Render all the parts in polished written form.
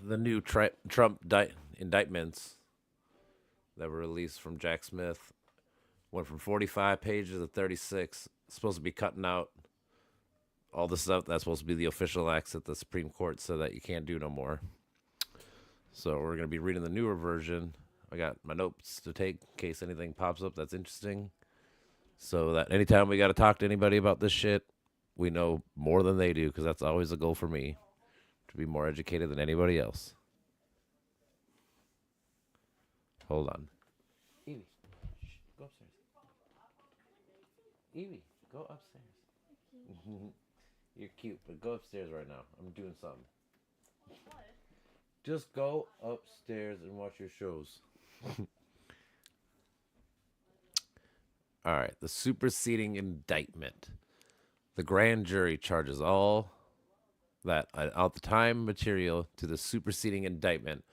the new indictments that were released from Jack Smith went from 45 pages to 36. It's supposed to be cutting out all the stuff that's supposed to be the official acts that the Supreme Court said that you can't do no more. So we're going to be reading the newer version. I got my notes to take in case anything pops up that's interesting. So that anytime we got to talk to anybody about this shit, we know more than they do, because that's always a goal for me, to be more educated than anybody else. Hold on. Evie, go upstairs. Evie, go upstairs. You're cute, but go upstairs right now. I'm doing something. What? Just go upstairs and watch your shows. All right, the superseding indictment. The grand jury charges all that out the time material to the superseding indictment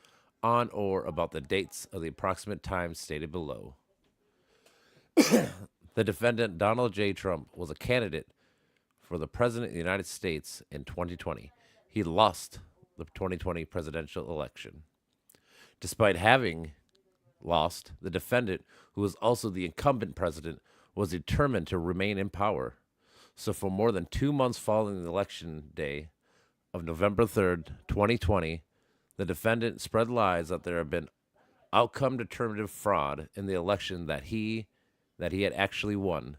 on or about the dates of the approximate time stated below. The defendant, Donald J. Trump, was a candidate for the President of the United States in 2020. He lost the 2020 presidential election. Despite having lost, the defendant, who was also the incumbent president, was determined to remain in power. So for more than 2 months following the election day of November 3rd, 2020, the defendant spread lies that there had been outcome determinative fraud in the election that he had actually won.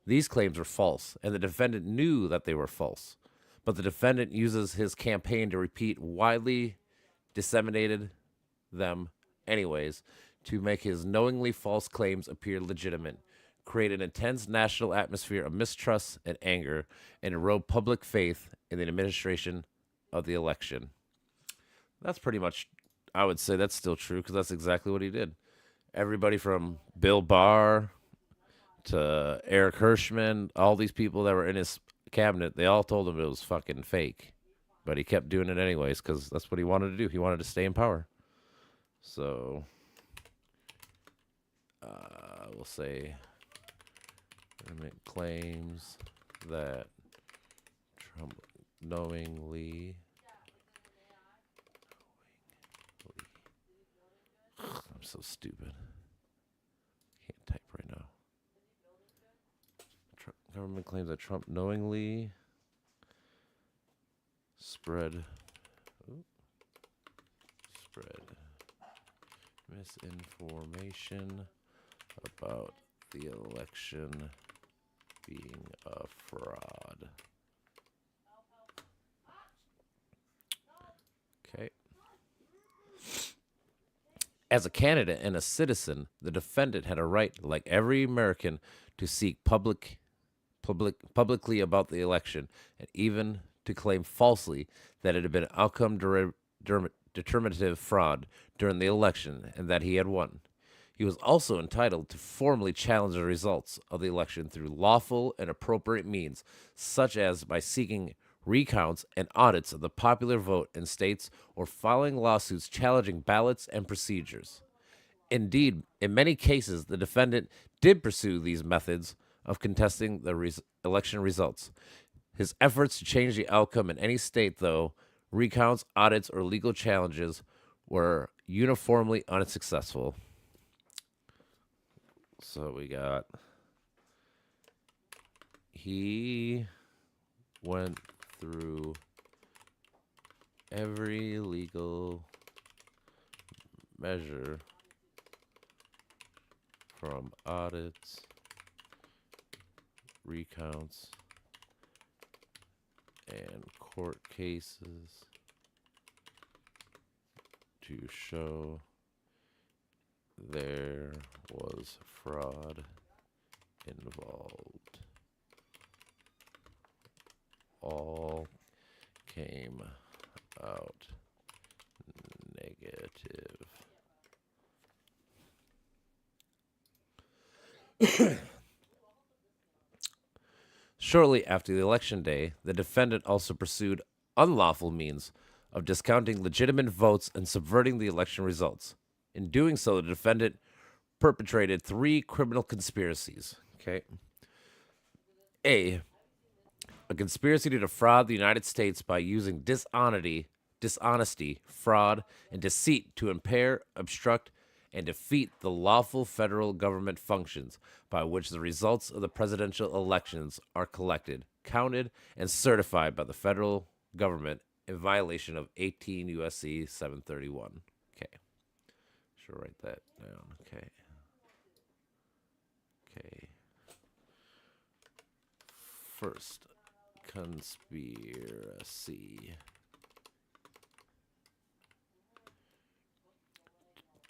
These claims were false, and the defendant knew that they were false. But the defendant uses his campaign to repeat widely disseminated them anyways to make his knowingly false claims appear legitimate, create an intense national atmosphere of mistrust and anger, and erode public faith in the administration of the election. That's pretty much, I would say that's still true, because that's exactly what he did. Everybody from Bill Barr to Eric Hirschman, all these people that were in his cabinet, they all told him it was fucking fake. But he kept doing it anyways, because that's what he wanted to do. He wanted to stay in power. So, we'll say, government claims that Trump knowingly. I'm so stupid. Can't type right now. Government claims that Trump knowingly spread misinformation about the election being a fraud. Okay. As a candidate and a citizen, the defendant had a right, like every American, to seek publicly about the election, and even to claim falsely that it had been outcome determinative fraud during the election and that he had won. He was also entitled to formally challenge the results of the election through lawful and appropriate means, such as by seeking recounts and audits of the popular vote in states or filing lawsuits challenging ballots and procedures. Indeed, in many cases, the defendant did pursue these methods of contesting the election results. His efforts to change the outcome in any state, though, recounts, audits, or legal challenges, were uniformly unsuccessful. So we got, he went through every legal measure from audits, recounts, and court cases to show there was fraud involved. All came out negative. Shortly after the election day, the defendant also pursued unlawful means of discounting legitimate votes and subverting the election results. In doing so, the defendant perpetrated 3 criminal conspiracies. Okay. A conspiracy to defraud the United States by using dishonesty dishonesty, fraud, and deceit to impair, obstruct, and defeat the lawful federal government functions by which the results of the presidential elections are collected, counted, and certified by the federal government in violation of 18 U.S.C. 731. Okay. Should write that down. Okay. Okay. First, conspiracy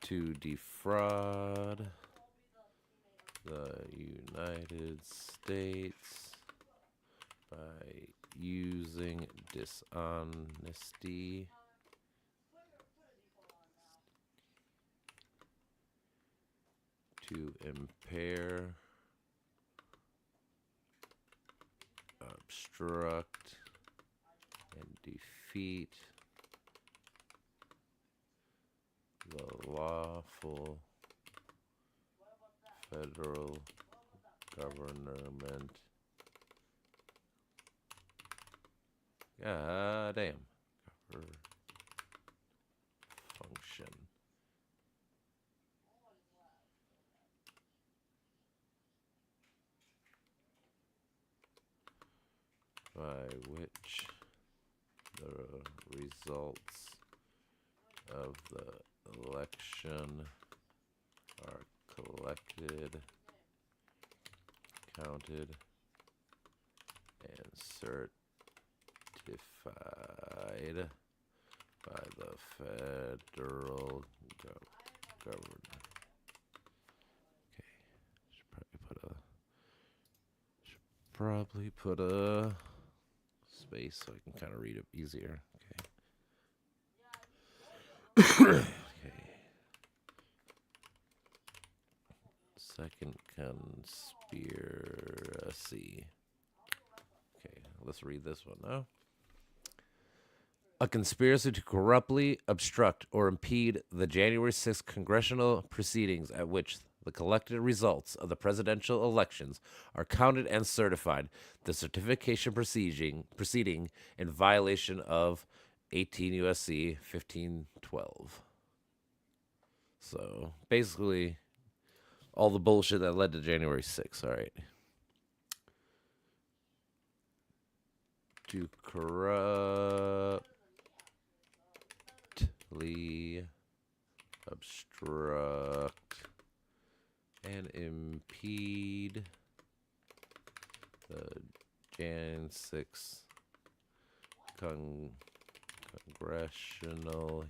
to defraud the United States by using dishonesty, to impair, obstruct, and defeat the lawful federal government. God damn. Function. By which the results of the election are collected, counted, and certified by the federal government. Okay, should probably put a space so I can kind of read it easier. Okay. Okay. Second conspiracy. Okay, let's read this one now. A conspiracy to corruptly obstruct or impede the January 6th congressional proceedings at which the collected results of the presidential elections are counted and certified, the certification proceeding in violation of 18 U.S.C. 1512. So basically, all the bullshit that led to January 6th. All right. To corruptly obstruct and impede the Jan 6 congressional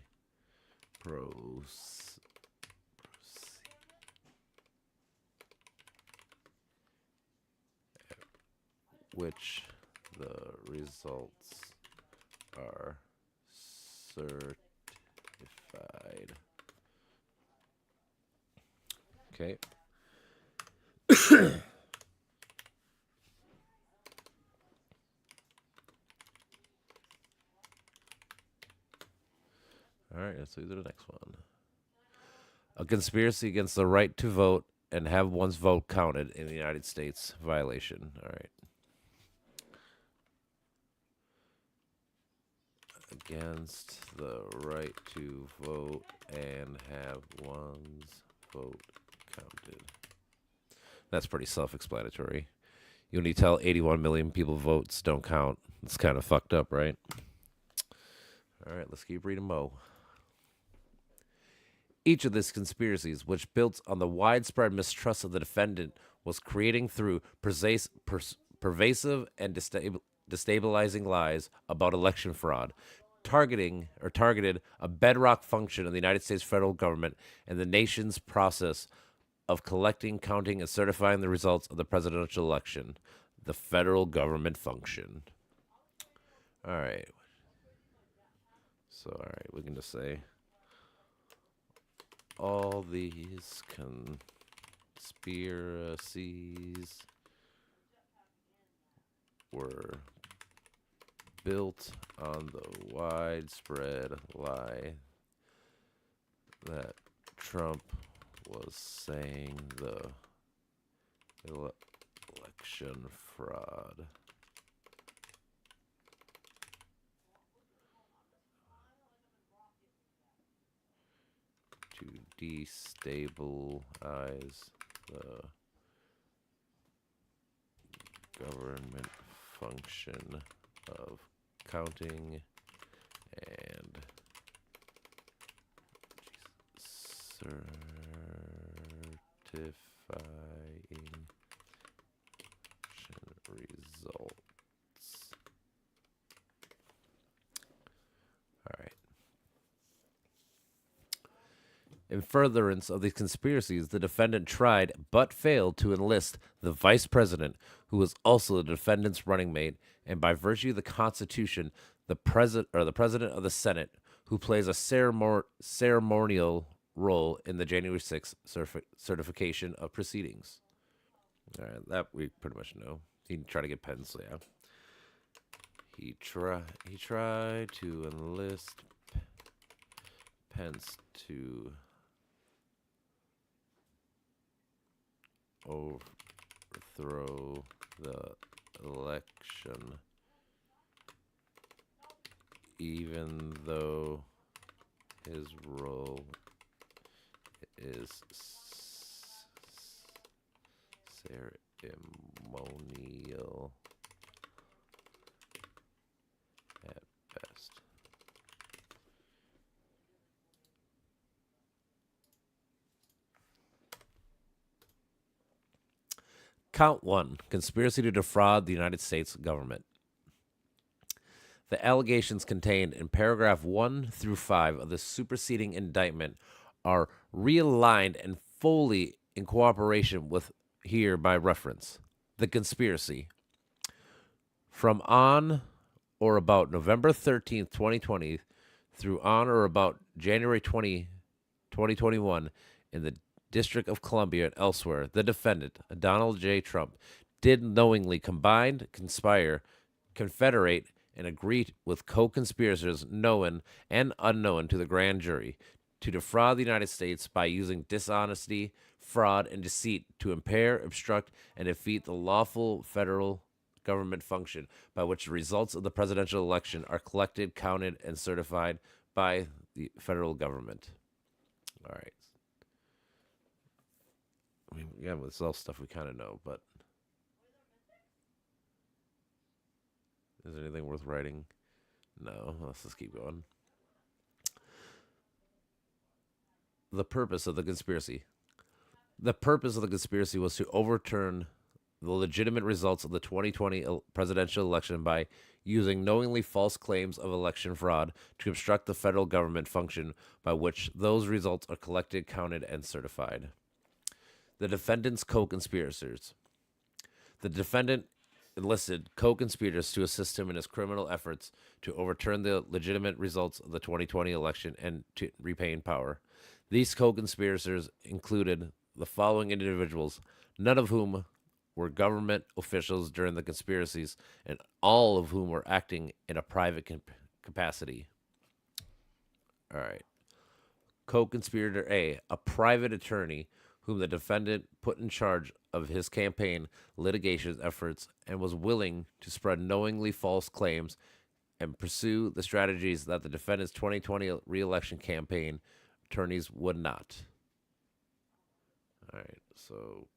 which the results are certified. Okay. All right, let's do the next one. A conspiracy against the right to vote and have one's vote counted in the United States. Violation. All right. Against the right to vote and have one's vote counted. That's pretty self-explanatory. You only tell 81 million people votes don't count. It's kind of fucked up, right? All right, let's keep reading Mo. Each of these conspiracies, which built on the widespread mistrust of the defendant, was creating through pervasive and destabilizing lies about election fraud, targeted a bedrock function of the United States federal government and the nation's process of collecting, counting, and certifying the results of the presidential election, the federal government function. All right. So, all right, we can just say all these conspiracies were built on the widespread lie that Trump was saying the election fraud to destabilize the government function of counting and certifying results. All right. In furtherance of these conspiracies, the defendant tried but failed to enlist the vice president, who was also the defendant's running mate, and by virtue of the Constitution, the president of the Senate, who plays a ceremonial role in the January 6th certification of proceedings. All right, that we pretty much know. He tried to get Pence, yeah. He tried to enlist Pence to overthrow the election, even though his role is ceremonial at best. Count 1. Conspiracy to defraud the United States government. The allegations contained in paragraph 1 through 5 of the superseding indictment are realigned and fully in cooperation with here by reference. The conspiracy. From on or about November 13th, 2020 through on or about January 2021 in the District of Columbia and elsewhere, the defendant, Donald J. Trump, did knowingly combine, conspire, confederate, and agree with co-conspirators known and unknown to the grand jury to defraud the United States by using dishonesty, fraud, and deceit to impair, obstruct, and defeat the lawful federal government function by which the results of the presidential election are collected, counted, and certified by the federal government. All right. I mean, yeah, it's all stuff we kind of know, but is there anything worth writing? No. Let's just keep going. The purpose of the conspiracy. The purpose of the conspiracy was to overturn the legitimate results of the 2020 presidential election by using knowingly false claims of election fraud to obstruct the federal government function by which those results are collected, counted, and certified. The defendant's co-conspirators. The defendant enlisted co-conspirators to assist him in his criminal efforts to overturn the legitimate results of the 2020 election and to retain power. These co-conspirators included the following individuals, none of whom were government officials during the conspiracies, and all of whom were acting in a private capacity. All right. Co-conspirator A, a private attorney whom the defendant put in charge of his campaign litigation efforts and was willing to spread knowingly false claims and pursue the strategies that the defendant's 2020 re-election campaign attorneys would not. All right, so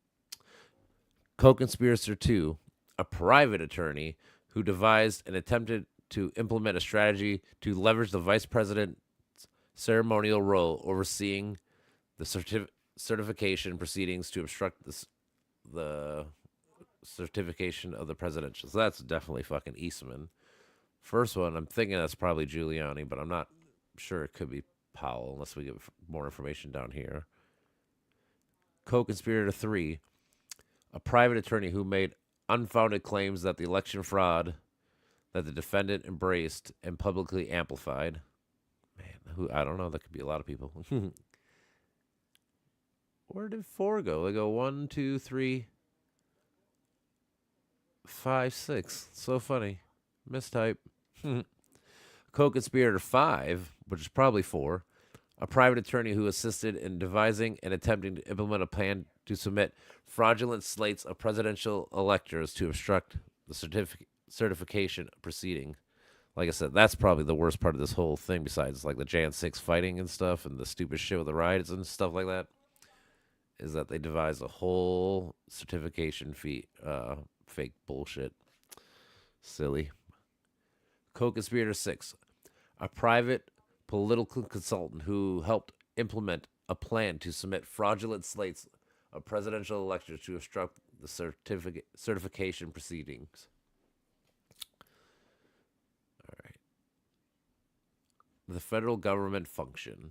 co-conspirator 2, a private attorney who devised and attempted to implement a strategy to leverage the vice president's ceremonial role overseeing the certification proceedings to obstruct the certification of the presidential. So that's definitely fucking Eastman. First one, I'm thinking that's probably Giuliani, but I'm not sure. It could be Powell unless we get more information down here. Co-conspirator 3, a private attorney who made unfounded claims that the election fraud that the defendant embraced and publicly amplified. Man, who I don't know. That could be a lot of people. Where did 4 go? They go 1, 2, 3, 5, 6. So funny. Mistype. Co-conspirator 5, which is probably 4, a private attorney who assisted in devising and attempting to implement a plan to submit fraudulent slates of presidential electors to obstruct the certification proceeding. like I said, that's probably the worst part of this whole thing. Besides, like the Jan 6 fighting and stuff, and the stupid shit with the riots and stuff like that, is that they devised a whole certification fee, fake bullshit, silly. Co-conspirator 6, a private political consultant who helped implement a plan to submit fraudulent slates of presidential electors to obstruct the certification proceedings. All right. The federal government function.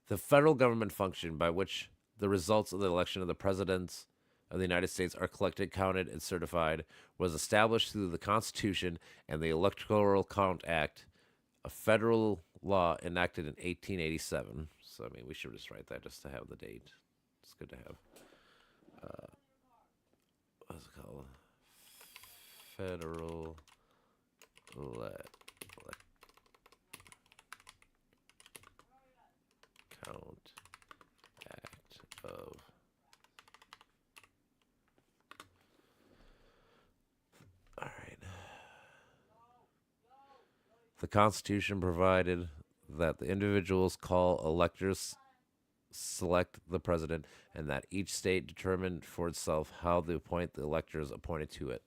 The federal government function by which the results of the election of the presidents of the United States are collected, counted, and certified was established through the Constitution and the Electoral Count Act, a federal law enacted in 1887. So, I mean, we should just write that just to have the date. It's good to have. What's it called? Federal Count Act of. All right. The Constitution provided that the individuals call electors select the president, and that each state determined for itself how to appoint the electors appointed to it.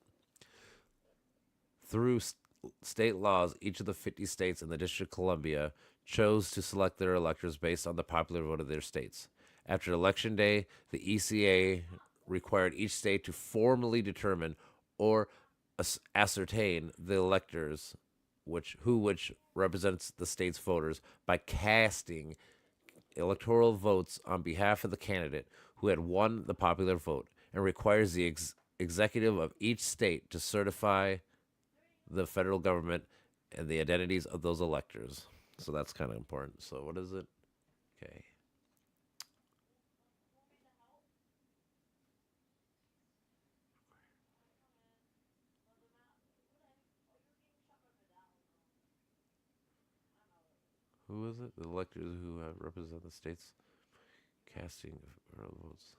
Through state laws, each of the 50 states and the District of Columbia chose to select their electors based on the popular vote of their states. After Election Day, the ECA required each state to formally determine or ascertain the electors which represents the state's voters by casting electoral votes on behalf of the candidate who had won the popular vote, and requires the executive of each state to certify the federal government and the identities of those electors. So that's kind of important. So what is it? Okay. Who is it? The electors who represent the states casting votes.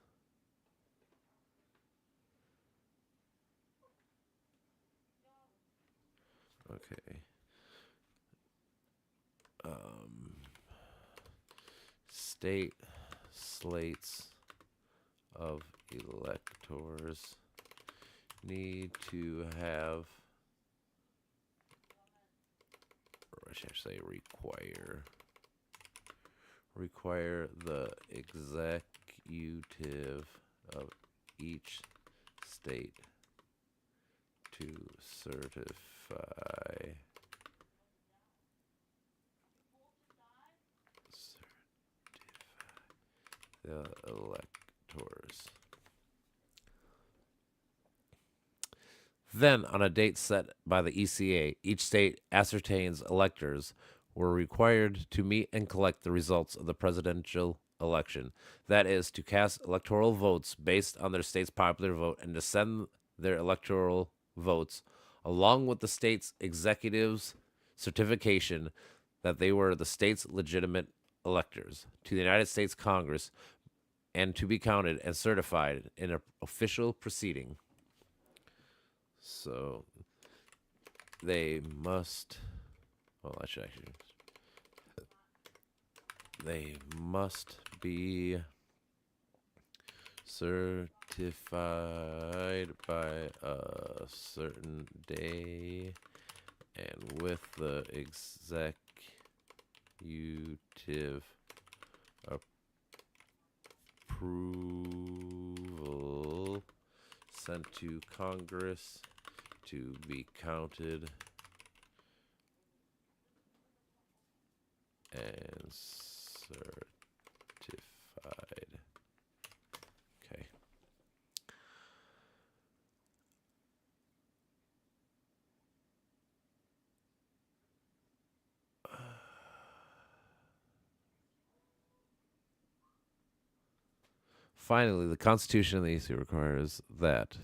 Okay. State slates of electors need to have, or I should say require the executive of each state to certify the electors. Then, on a date set by the ECA, each state ascertains electors were required to meet and collect the results of the presidential election. That is, to cast electoral votes based on their state's popular vote and to send their electoral votes, along with the state's executive's certification that they were the state's legitimate electors, to the United States Congress, and to be counted and certified in an official proceeding. So they must, well, I should actually, they must be certified by a certain day and with the executive approval sent to Congress to be counted and certified. Okay. Finally, the Constitution of the EC requires that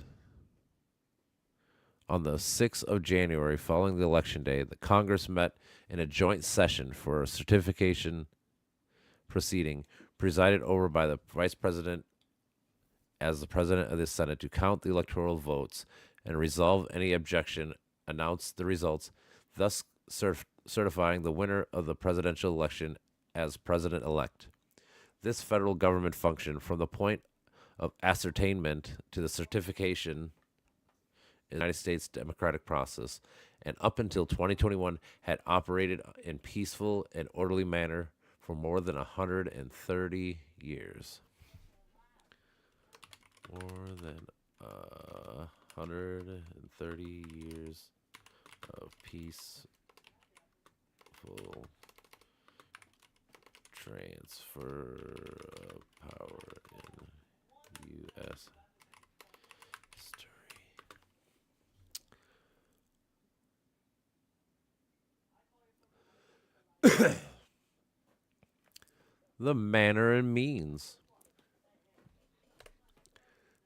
on the 6th of January, following the election day, the Congress met in a joint session for a certification proceeding presided over by the Vice President as the President of the Senate to count the electoral votes and resolve any objection, announce the results. thus certifying the winner of the presidential election as president-elect. This federal government function, from the point of ascertainment to the certification in the United States democratic process, and up until 2021 had operated in peaceful and orderly manner for more than 130 years. More than 130 years of peaceful transfer of power in U.S. history. The manner and means.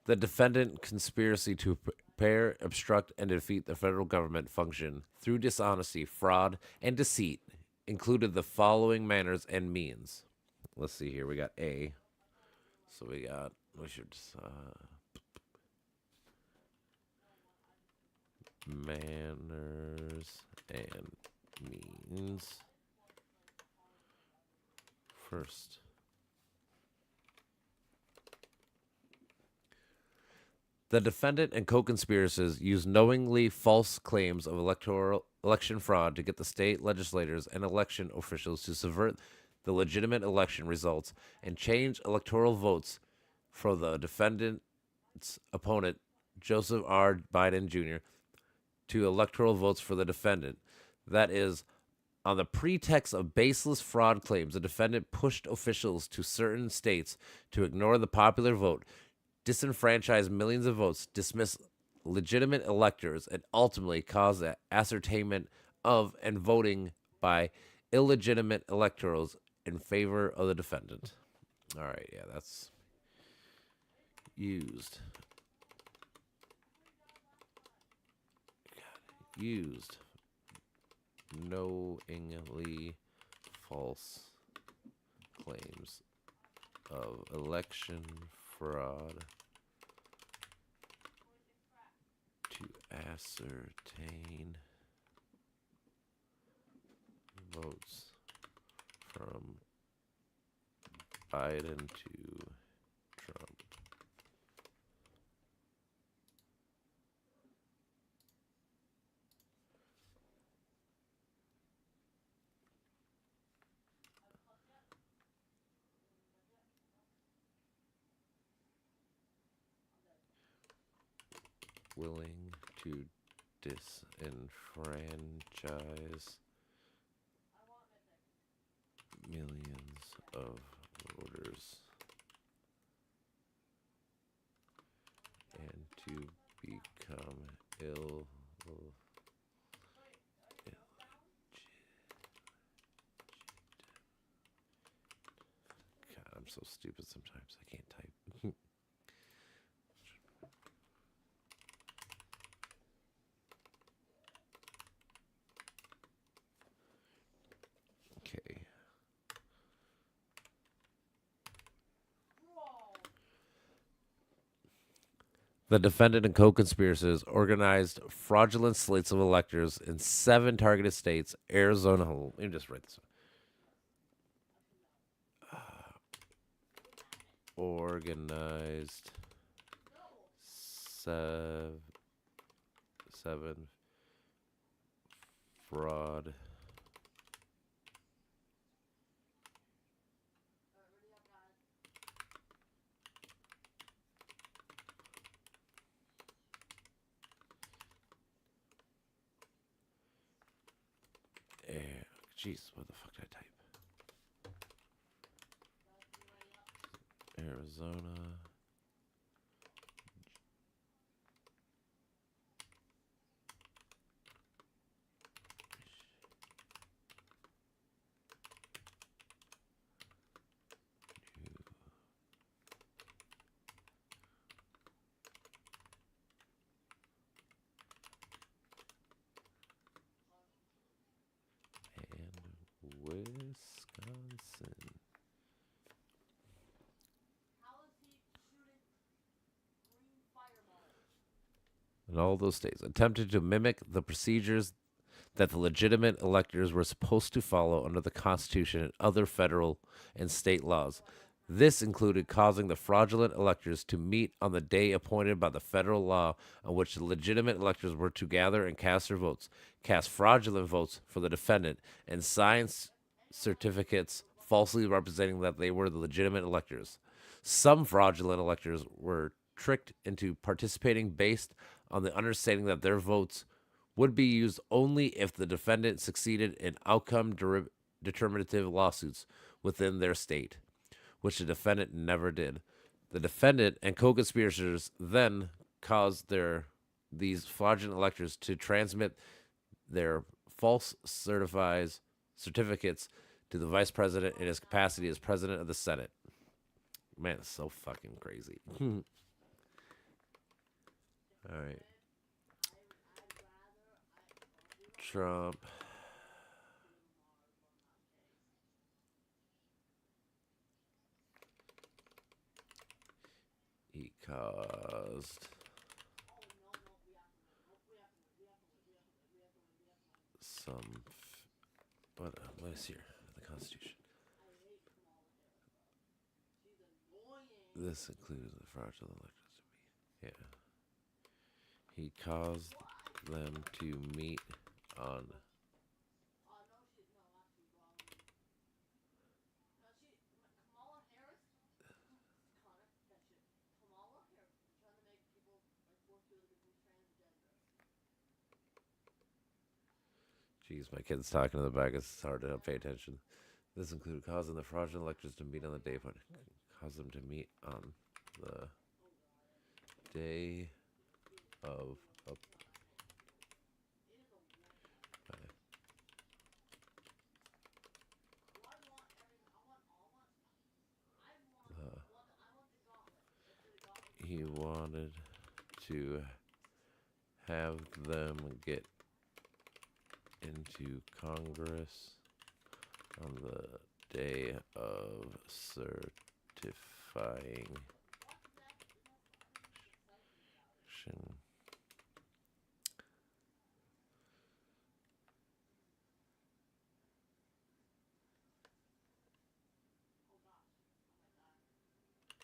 The defendant conspiracy to prepare, obstruct, and defeat the federal government function through dishonesty, fraud, and deceit included the following manners and means. Let's see here. We got A. So we should, manners and means. First, the defendant and co-conspirators used knowingly false claims of election fraud to get the state legislators and election officials to subvert the legitimate election results and change electoral votes for the defendant's opponent, Joseph R. Biden Jr., to electoral votes for the defendant. That is, on the pretext of baseless fraud claims, the defendant pushed officials to certain states to ignore the popular vote, disenfranchise millions of votes, dismiss legitimate electors, and ultimately cause the ascertainment of and voting by illegitimate electors in favor of the defendant. All right, yeah, that's used. Used knowingly false claims of election fraud to ascertain votes from Biden to Trump. Willing to disenfranchise millions of voters and to become God, I'm so stupid sometimes. I can't type. Okay. The defendant and co-conspirators organized fraudulent slates of electors in 7 targeted states: Arizona. Let me just write this. Organized 7 fraud jeez, what the fuck did I type? Arizona. And Wisconsin. In all those states, attempted to mimic the procedures that the legitimate electors were supposed to follow under the Constitution and other federal and state laws. This included causing the fraudulent electors to meet on the day appointed by the federal law on which the legitimate electors were to gather and cast their votes, cast fraudulent votes for the defendant, and sign certificates falsely representing that they were the legitimate electors. Some fraudulent electors were tricked into participating based on the understanding that their votes would be used only if the defendant succeeded in outcome determinative lawsuits within their state, which the defendant never did. The defendant and co-conspirators then caused these fraudulent electors to transmit their false certificates to the vice president in his capacity as president of the Senate. Man, it's so fucking crazy. All right. Trump. He caused some. What is here? The Constitution. This includes the fraudulent electors. Yeah. He caused them to meet on. Jeez, my kid's talking in the back. It's hard to pay attention. This included causing the fraudulent electors to meet on the day, but caused them to meet on the day of he wanted to have them get into Congress on the day of certifying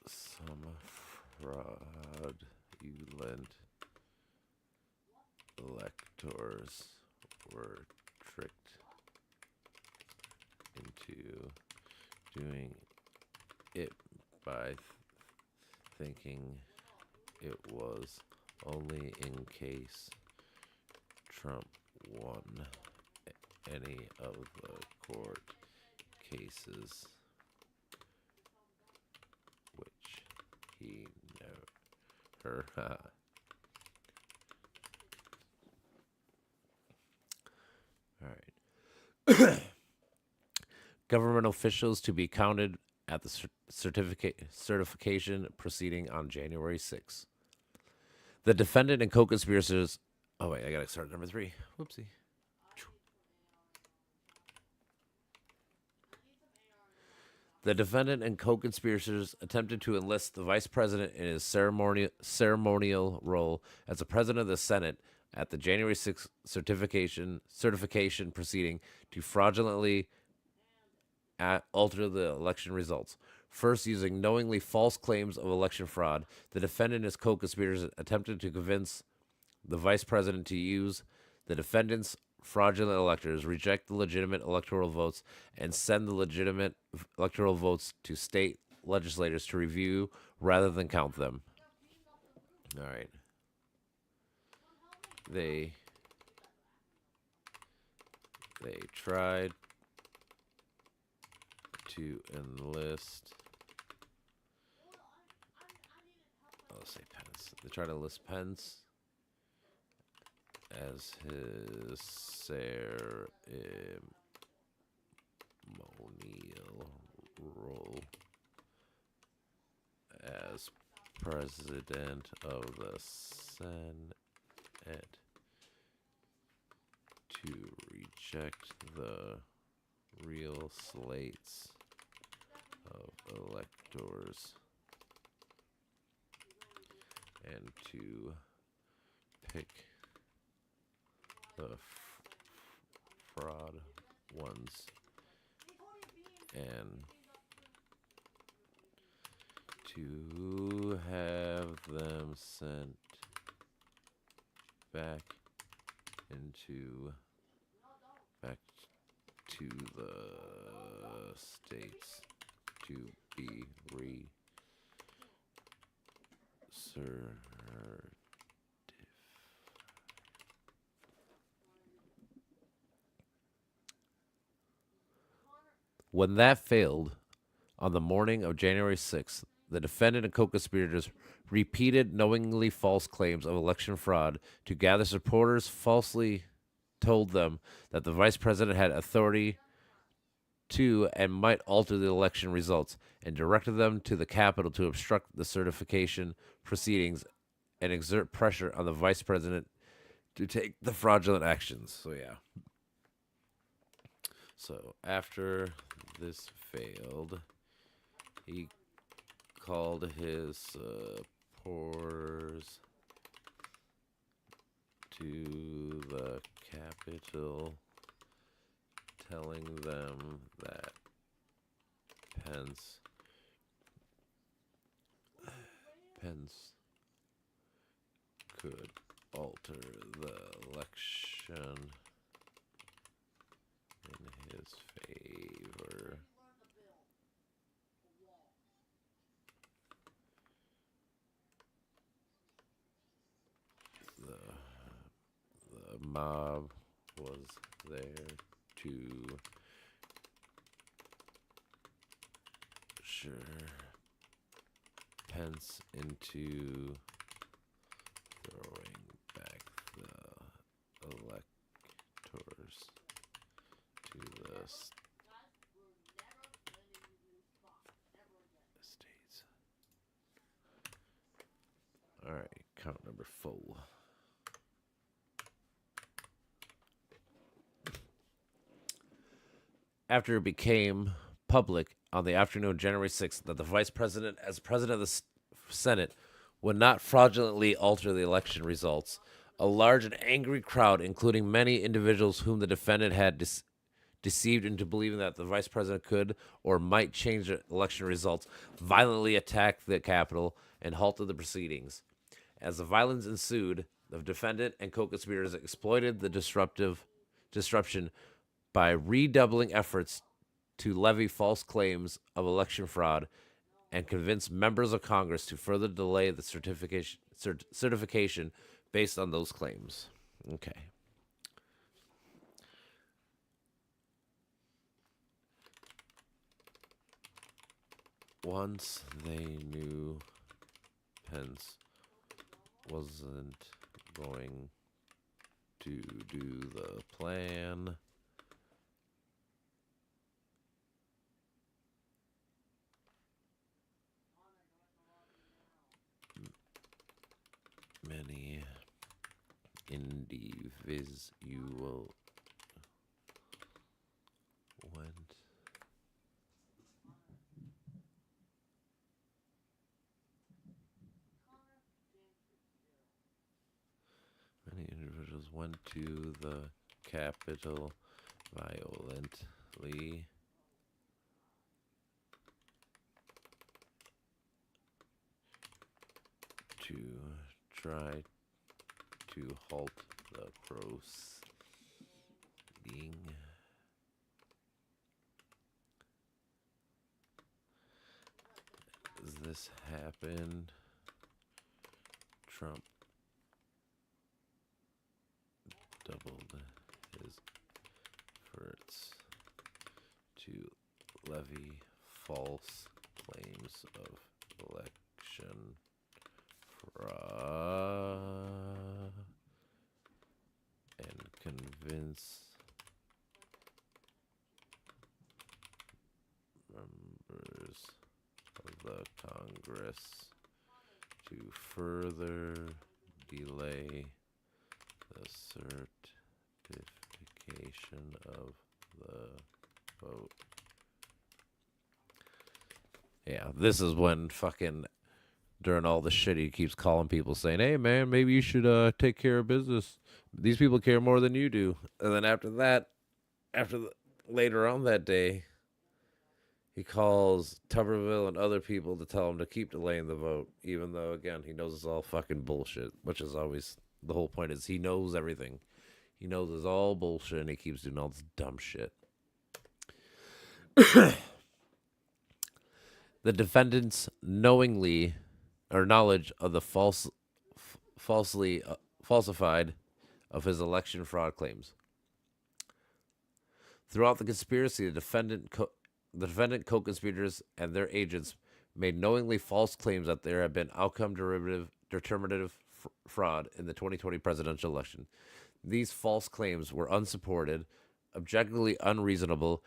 some fraudulent electors were tricked into doing it by thinking it was only in case Trump won any of the court cases, which he never. All right. Government officials to be counted at the certification proceeding on January 6th. The defendant and co-conspirators. Oh wait, I gotta start number 3. Whoopsie. The defendant and co-conspirators attempted to enlist the vice president in his ceremonial role as the president of the Senate at the January 6th certification proceeding to fraudulently alter the election results. First, using knowingly false claims of election fraud, the defendant and his co-conspirators attempted to convince the vice president to use the defendant's fraudulent electors, reject the legitimate electoral votes, and send the legitimate electoral votes to state legislators to review rather than count them. All right. They tried to enlist. Let's say Pence. They tried to enlist Pence as his ceremonial role as president of the Senate to reject the real slates of electors and to pick the fraud ones and to have them sent back back to the states to be recertified. When that failed, on the morning of January 6th, the defendant and co-conspirators repeated knowingly false claims of election fraud to gather supporters, falsely told them that the vice president had authority to and might alter the election results, and directed them to the Capitol to obstruct the certification proceedings and exert pressure on the vice president to take the fraudulent actions. So, yeah. So, after this failed, he called his supporters to the Capitol, telling them that Pence could alter the election in his favor. The mob was there to sure Pence into throwing back the electors to the states. All right, count number 4. After it became public on the afternoon of January 6th that the vice president, as president of the Senate, would not fraudulently alter the election results, a large and angry crowd, including many individuals whom the defendant had deceived into believing that the vice president could or might change the election results, violently attacked the Capitol and halted the proceedings. As the violence ensued, the defendant and co-conspirators exploited the disruption by redoubling efforts to levy false claims of election fraud and convince members of Congress to further delay the certification based on those claims. Okay. Once they knew Pence wasn't going to do the plan, many individuals went to the Capitol violently to try to halt the proceeding. As this happened, Trump doubled his efforts to levy false claims of election fraud and convince members of the Congress to further delay the certification of the vote. Yeah, this is when fucking during all the shit he keeps calling people saying, "Hey man, maybe you should take care of business. These people care more than you do." And then after that, later on that day, he calls Tuberville and other people to tell him to keep delaying the vote, even though, again, he knows it's all fucking bullshit, which is always the whole point is he knows everything. He knows it's all bullshit, and he keeps doing all this dumb shit. The defendant's knowingly or knowledge of the falsely falsified of his election fraud claims. Throughout the conspiracy, the defendant, co-conspirators, and their agents made knowingly false claims that there had been outcome determinative fraud in the 2020 presidential election. These false claims were unsupported, objectively unreasonable,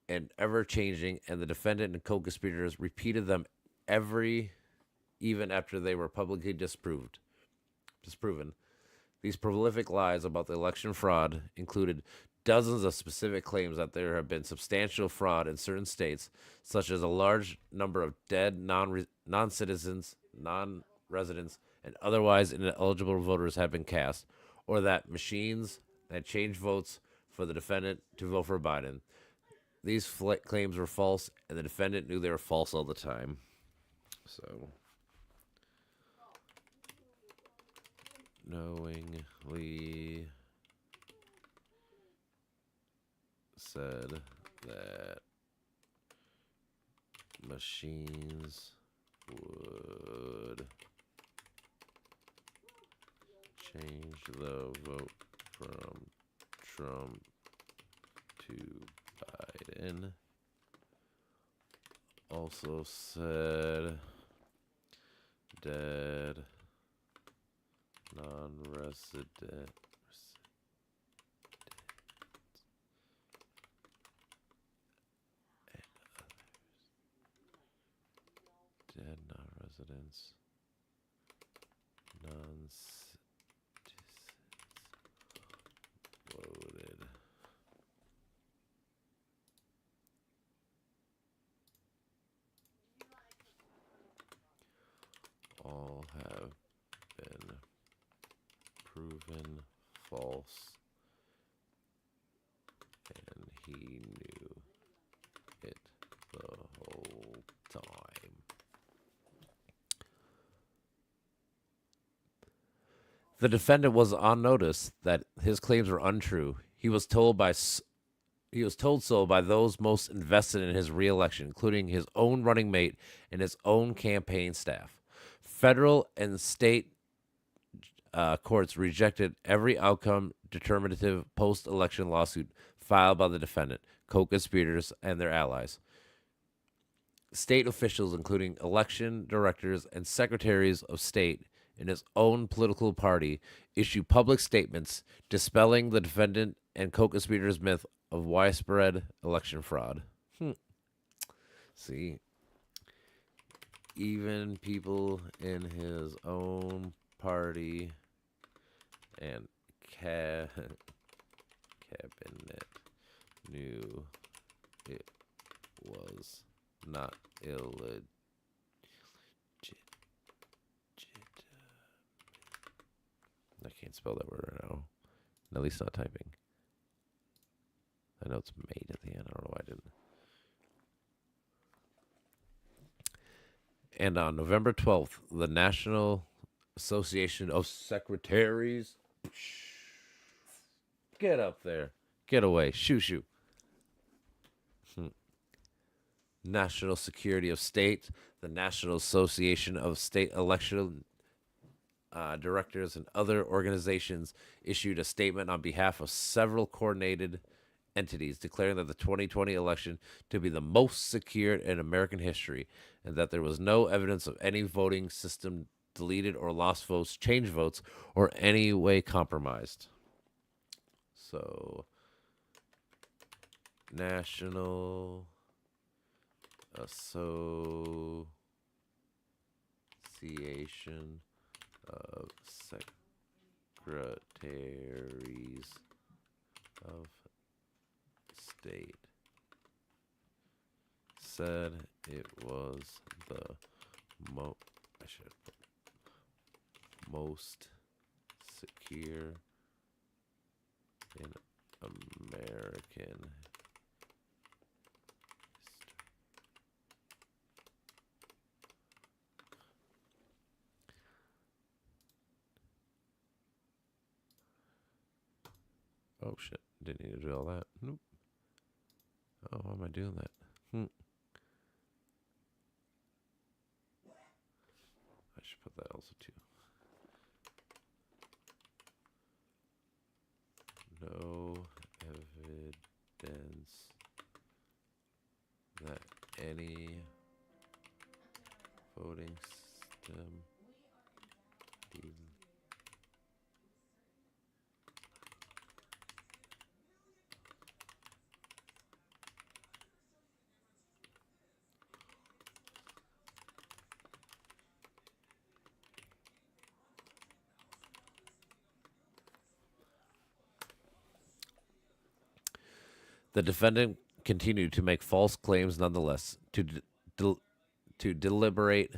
and ever-changing, and the defendant and co-conspirators repeated them even after they were publicly disproven. These prolific lies about the election fraud included dozens of specific claims that there have been substantial fraud in certain states, such as a large number of dead non-citizens, non-residents, and otherwise ineligible voters have been cast, or that machines had changed votes for the defendant to vote for Biden. These claims were false, and the defendant knew they were false all the time. So, knowingly said that machines would change the vote from Trump to Biden. Also said dead non-resident dead non-residents non-citizens voted. All have been proven false, and he knew it the whole time. The defendant was on notice that his claims were untrue. He was told so by those most invested in his reelection, including his own running mate and his own campaign staff. Federal and state courts rejected every outcome determinative post-election lawsuit filed by the defendant, co-conspirators, and their allies. State officials, including election directors and secretaries of state in his own political party, issued public statements dispelling the defendant and co-conspirators' myth of widespread election fraud. See, even people in his own party and cabinet knew it was not illegit. I can't spell that word right now. At least not typing. I know it's made at the end. I don't know why I didn't. And on November 12th, the National Association of Secretaries. Get up there. Get away. Shoo. National Security of State, the National Association of State Election Directors, and other organizations issued a statement on behalf of several coordinated entities declaring that the 2020 election to be the most secure in American history, and that there was no evidence of any voting system deleted or lost votes, changed votes, or any way compromised. So, National Association of Secretaries of State said it was the most secure in American Oh shit, didn't need to do all that. Nope. Oh, why am I doing that? I should put that also too. No evidence that any voting system The defendant continued to make false claims nonetheless, to deliberate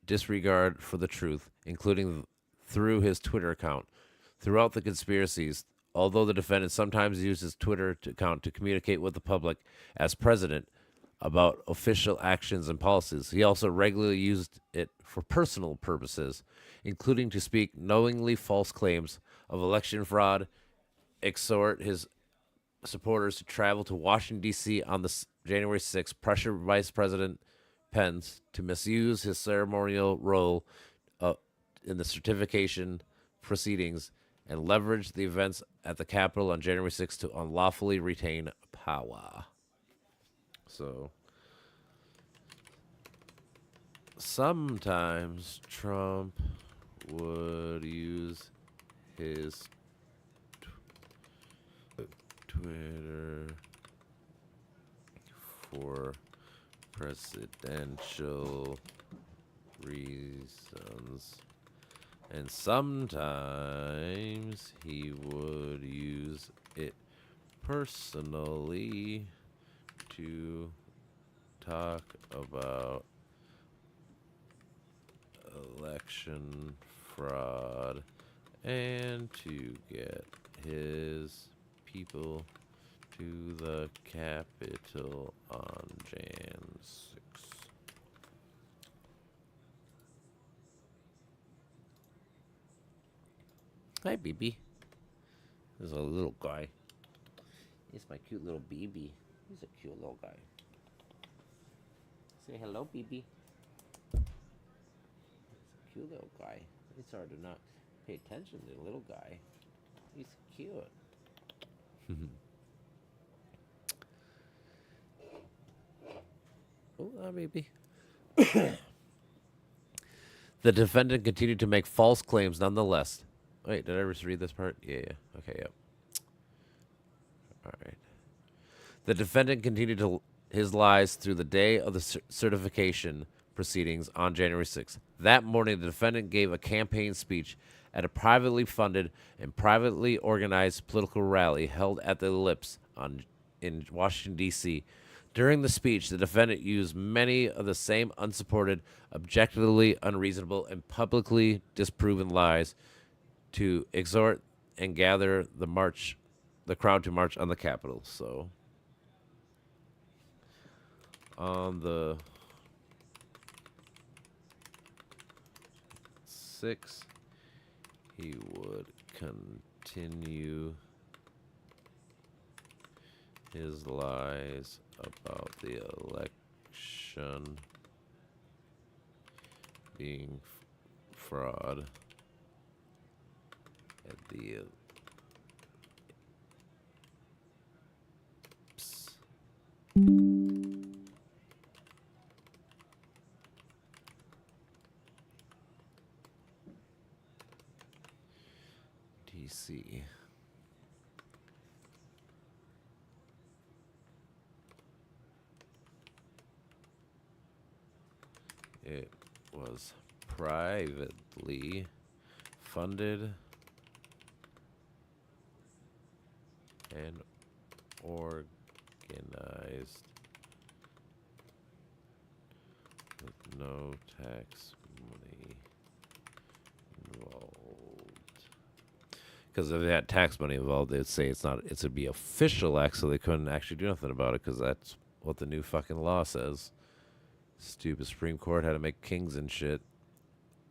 disregard for the truth, including through his Twitter account. Throughout the conspiracies, although the defendant sometimes used his Twitter account to communicate with the public as president about official actions and policies, he also regularly used it for personal purposes, including to speak knowingly false claims of election fraud, exhort his supporters to travel to Washington, D.C. on the January 6th, pressure Vice President Pence to misuse his ceremonial role in the certification proceedings and leverage the events at the Capitol on January 6th to unlawfully retain power. So, sometimes Trump would use his Twitter for presidential reasons, and sometimes he would use it personally to talk about election fraud and to get his people to the Capitol on Jan 6. Hi, BB. There's a little guy. He's my cute little BB. He's a cute little guy. Say hello, BB. He's a cute little guy. It's hard to not pay attention to the little guy. He's cute. Oh, baby. The defendant continued to make false claims nonetheless. Wait, did I just read this part? Yeah. Okay, yep. All right. The defendant continued his lies through the day of the certification proceedings on January 6th. That morning, the defendant gave a campaign speech at a privately funded and privately organized political rally held at the Ellipse in Washington, D.C. During the speech, the defendant used many of the same unsupported, objectively unreasonable, and publicly disproven lies to exhort and gather the crowd to march on the Capitol. So, on the 6th, he would continue his lies about the election being fraud at the DC. It was privately funded and organized with no tax money involved. Because if they had tax money involved, they'd say it's not. It would be official act, so they couldn't actually do nothing about it. Because that's what the new fucking law says. Stupid Supreme Court had to make kings and shit.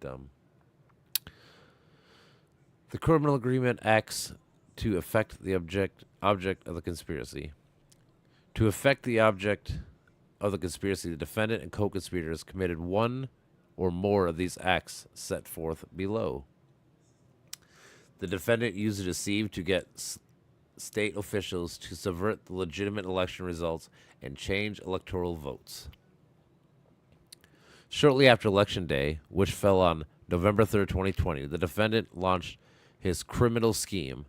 Dumb. The criminal agreement acts to affect the object of the conspiracy. To affect the object of the conspiracy, the defendant and co-conspirators committed one or more of these acts set forth below. The defendant used a deceive to get state officials to subvert the legitimate election results and change electoral votes. Shortly after Election Day, which fell on November 3rd, 2020, the defendant launched his criminal scheme.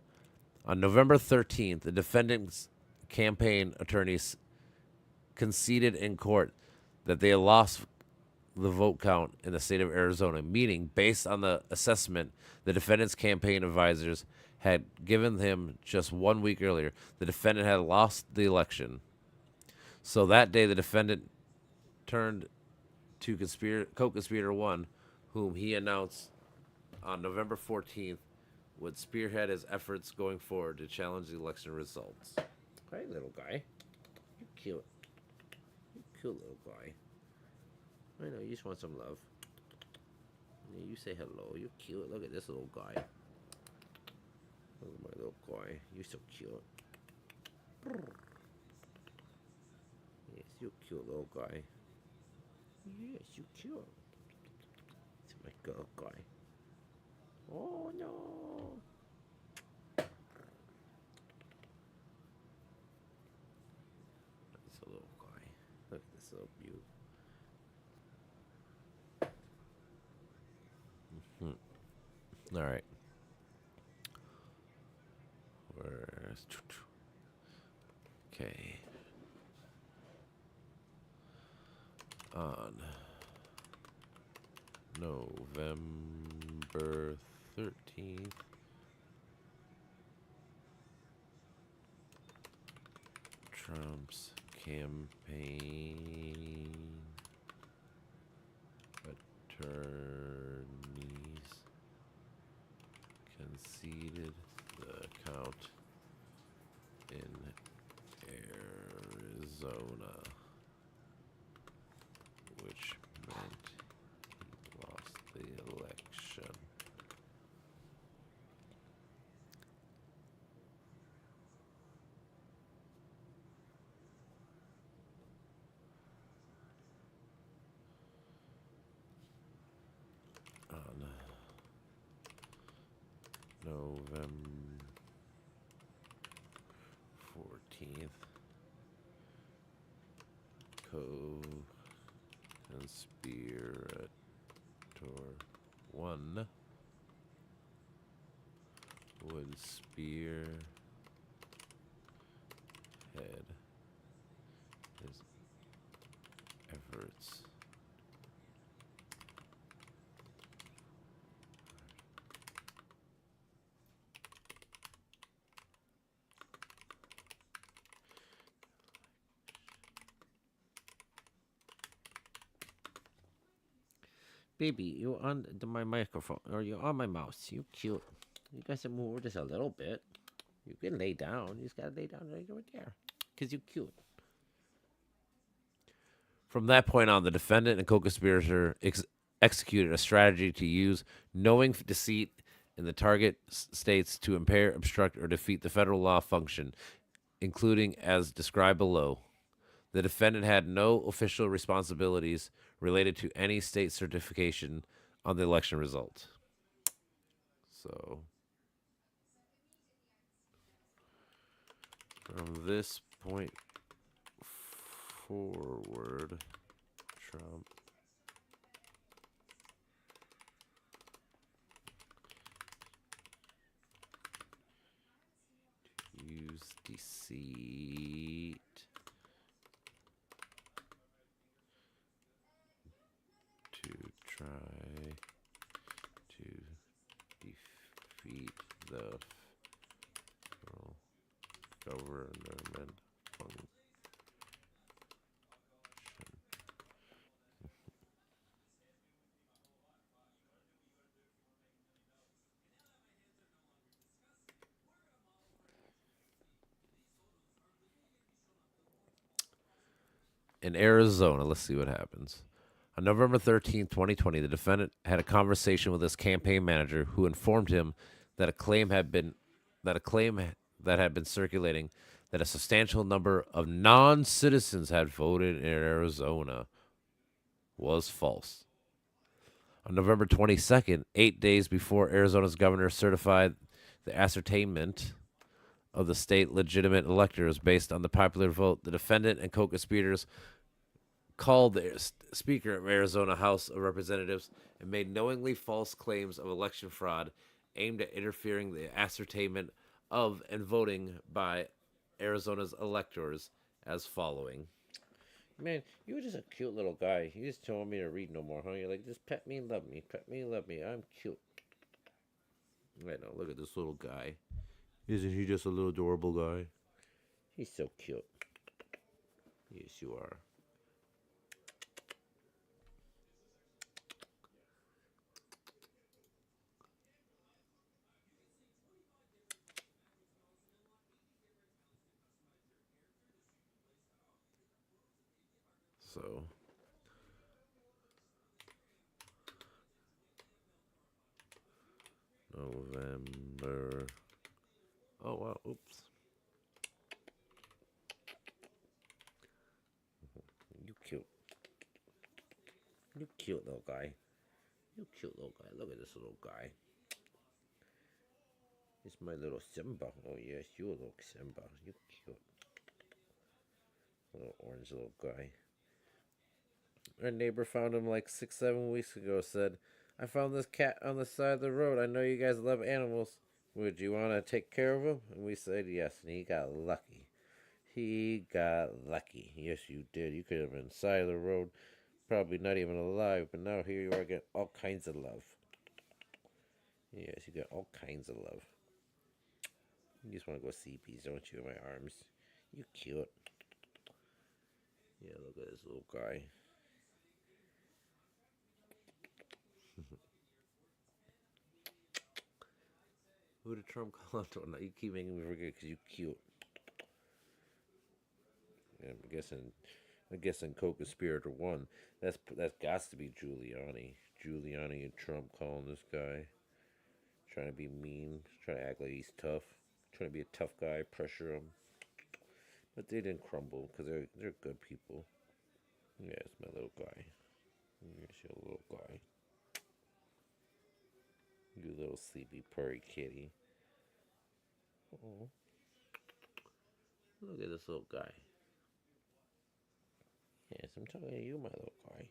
On November 13th, the defendant's campaign attorneys conceded in court that they had lost the vote count in the state of Arizona, meaning, based on the assessment the defendant's campaign advisors had given him just 1 week earlier, the defendant had lost the election. So that day, the defendant turned to co-conspirator 1, whom he announced on November 14th would spearhead his efforts going forward to challenge the election results. Hey, little guy. You cute. You cute little guy. I know, you just want some love. You say hello. You're cute. Look at this little guy. Look at my little guy. You're so cute. Yes, you're cute little guy. Yes, you're cute. It's my girl guy. Oh, no. That's a little guy. Look at this little beaut. All right. Where's... Okay. On November 13th, Trump's campaign attorneys conceded the count in Arizona, which meant he lost the election. On November 14th, co-conspirator 1 would spearhead his efforts Baby, you're on my microphone, or you're on my mouse. You cute. You got to move just a little bit. You can lay down. You just got to lay down right over there. Because you're cute. From that point on, the defendant and co-conspirator executed a strategy to use knowing deceit in the target states to impair, obstruct, or defeat the federal law function, including as described below. The defendant had no official responsibilities related to any state certification on the election result. So, from this point forward, Trump used deceit to try to defeat the federal government function. in Arizona. Let's see what happens. On November 13th, 2020, the defendant had a conversation with his campaign manager who informed him that a claim that had been circulating that a substantial number of non-citizens had voted in Arizona was false. On November 22nd, 8 days before Arizona's governor certified the ascertainment of the state legitimate electors based on the popular vote, the defendant and co-conspirators called the Speaker of Arizona House of Representatives and made knowingly false claims of election fraud aimed at interfering the ascertainment of and voting by Arizona's electors as following. Man, you were just a cute little guy. You just don't want me to read no more, huh? You're like, just pet me and love me. Pet me and love me. I'm cute. I know. Look at this little guy. Isn't he just a little adorable guy? He's so cute. Yes, you are. So, November. Oh, wow. Oops. You cute. You cute little guy. You cute little guy. Look at this little guy. It's my little Simba. Oh, yes, you little Simba. You cute. Little orange little guy. Our neighbor found him like 6, 7 weeks ago. Said, I found this cat on the side of the road. I know you guys love animals. Would you want to take care of him? And we said yes, and he got lucky. He got lucky. Yes, you did. You could have been side of the road, probably not even alive, but now here you are getting all kinds of love. Yes, you get all kinds of love. You just want to go sleepies, don't you, in my arms? You cute. Yeah, look at this little guy. Who did Trump call out to? You keep making me forget because you cute. Yeah, I'm guessing co-conspirator one. That's got to be Giuliani. Giuliani and Trump calling this guy, trying to be mean, trying to act like he's tough, trying to be a tough guy, pressure him. But they didn't crumble because they're good people. Yeah, it's my little guy. Here's your little guy. You little sleepy purry kitty. Oh, look at this little guy. Yes, I'm talking to you, my little guy.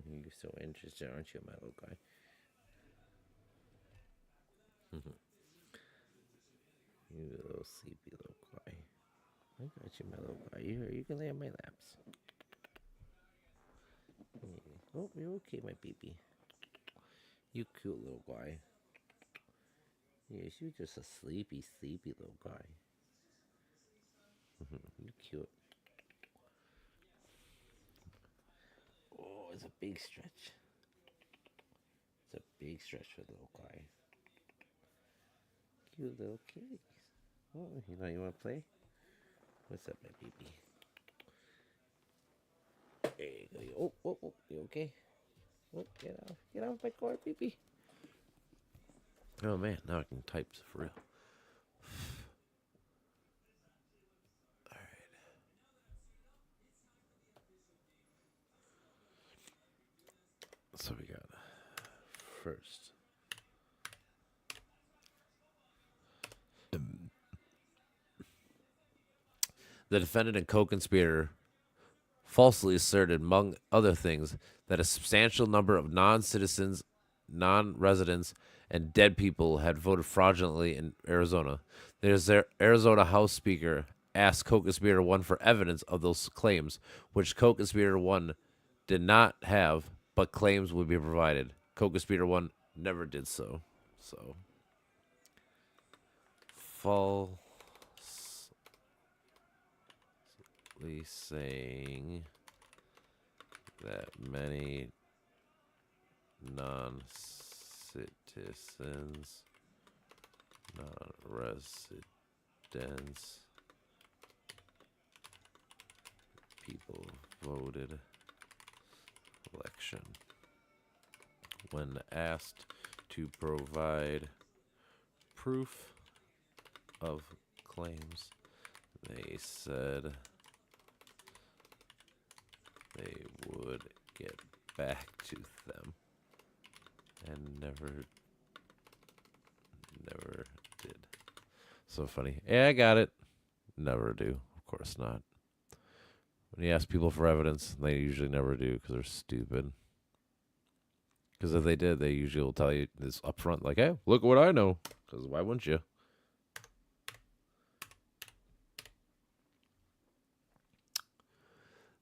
You're so interested, aren't you, my little guy? You little sleepy little guy. I got you, my little guy. You can lay on my laps. Yeah. Oh, you're okay, my baby. You cute little guy. Yes, you're just a sleepy, sleepy little guy. You're cute. Oh, it's a big stretch. It's a big stretch for the little guy. Cute little kitties. Oh, you want to play? What's up, my baby? There you go. Oh, you okay? Oh, get off my cord, baby. Oh man, now I can type for real. All right. So we got first. The defendant and co-conspirator falsely asserted, among other things, that a substantial number of non-citizens, non-residents, and dead people had voted fraudulently in Arizona. There's their Arizona House Speaker asked co-conspirator one for evidence of those claims, which co-conspirator one did not have, but claims would be provided. Co-conspirator one never did so. So, falsely saying that many non-citizens, non-residents, people voted election. When asked to provide proof of claims, they said they would get back to them, and never did. So funny. Yeah, I got it. Never do. Of course not. When you ask people for evidence, they usually never do because they're stupid. Because if they did, they usually will tell you this up front, like, hey, look what I know. Because why wouldn't you?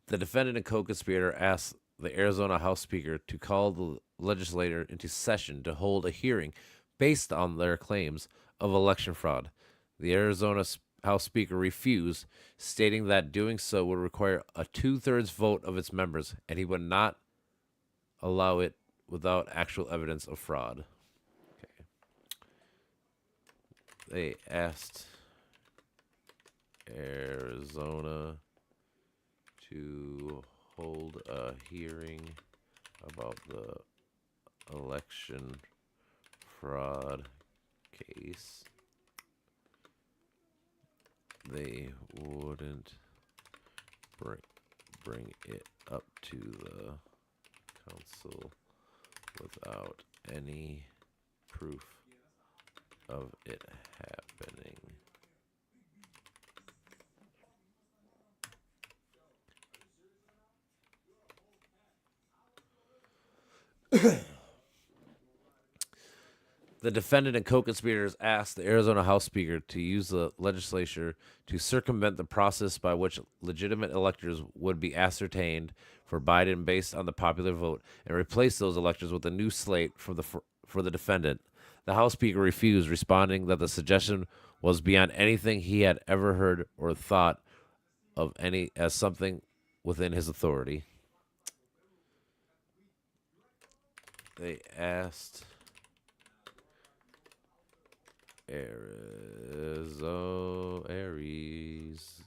The defendant and co-conspirator asked the Arizona House Speaker to call the legislature into session to hold a hearing based on their claims of election fraud. The Arizona House Speaker refused, stating that doing so would require a 2/3 vote of its members, and he would not allow it without actual evidence of fraud. Okay. They asked Arizona to hold a hearing about the election fraud case. They wouldn't bring it up to the council without any proof of it happening. The defendant and co-conspirators asked the Arizona House Speaker to use the legislature to circumvent the process by which legitimate electors would be ascertained for Biden based on the popular vote and replace those electors with a new slate for the defendant. The House Speaker refused, responding that the suggestion was beyond anything he had ever heard or thought of any as something within his authority. They asked Aries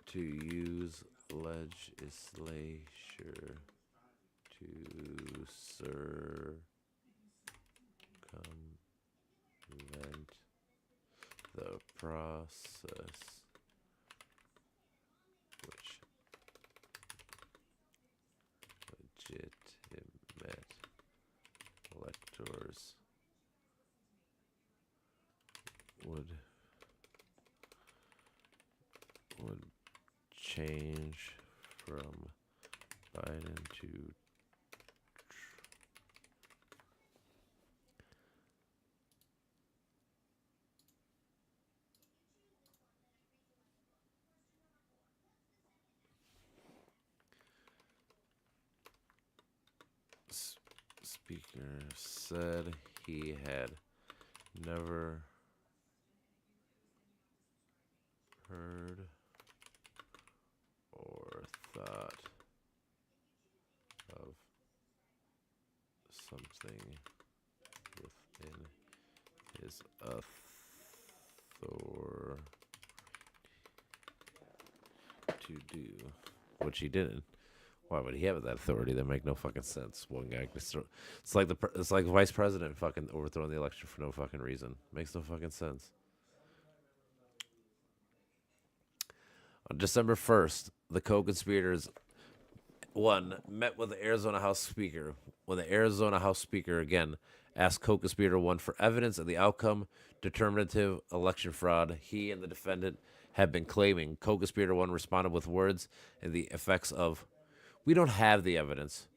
to use legislature to circumvent the process which legitimate electors would change from Biden to Speaker said he had never heard or thought of something within his authority to do, which he didn't. Why would he have that authority? That make no fucking sense. One guy, it's like it's like the vice president fucking overthrowing the election for no fucking reason. Makes no fucking sense. On December 1st, the co-conspirators met with the Arizona House Speaker. When the Arizona House Speaker again asked co-conspirator 1 for evidence of the outcome determinative election fraud he and the defendant had been claiming, co-conspirator 1 responded with words and the effects of, "We don't have the evidence,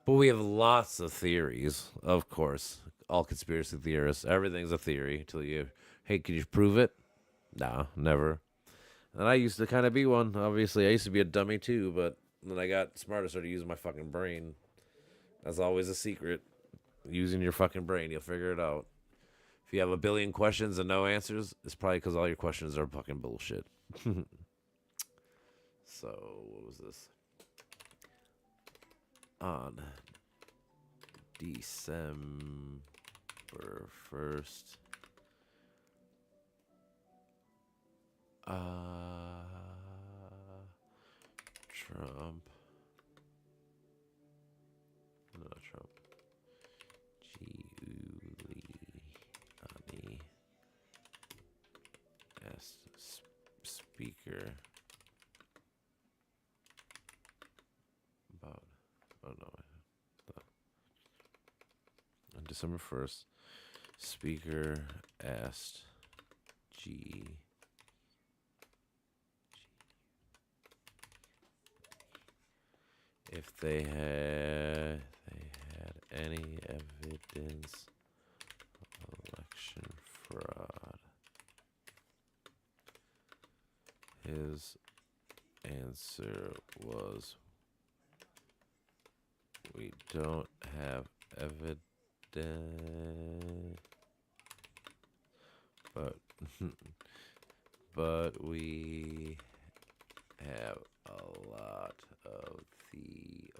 but we have lots of theories." Of course, all conspiracy theorists, everything's a theory until you, hey, can you prove it? Nah, never. And I used to kind of be one. Obviously, I used to be a dummy too, but when I got smarter, started using my fucking brain. That's always a secret. Using your fucking brain, you'll figure it out. If you have a billion questions and no answers, it's probably because all your questions are fucking bullshit. So, what was this? On December 1st, Trump. No, Trump. Giuliani asked Speaker about. Oh no. On December 1st, Speaker asked G. If they had any evidence of election fraud. His answer was, "We don't have evidence, but we have a lot of theories."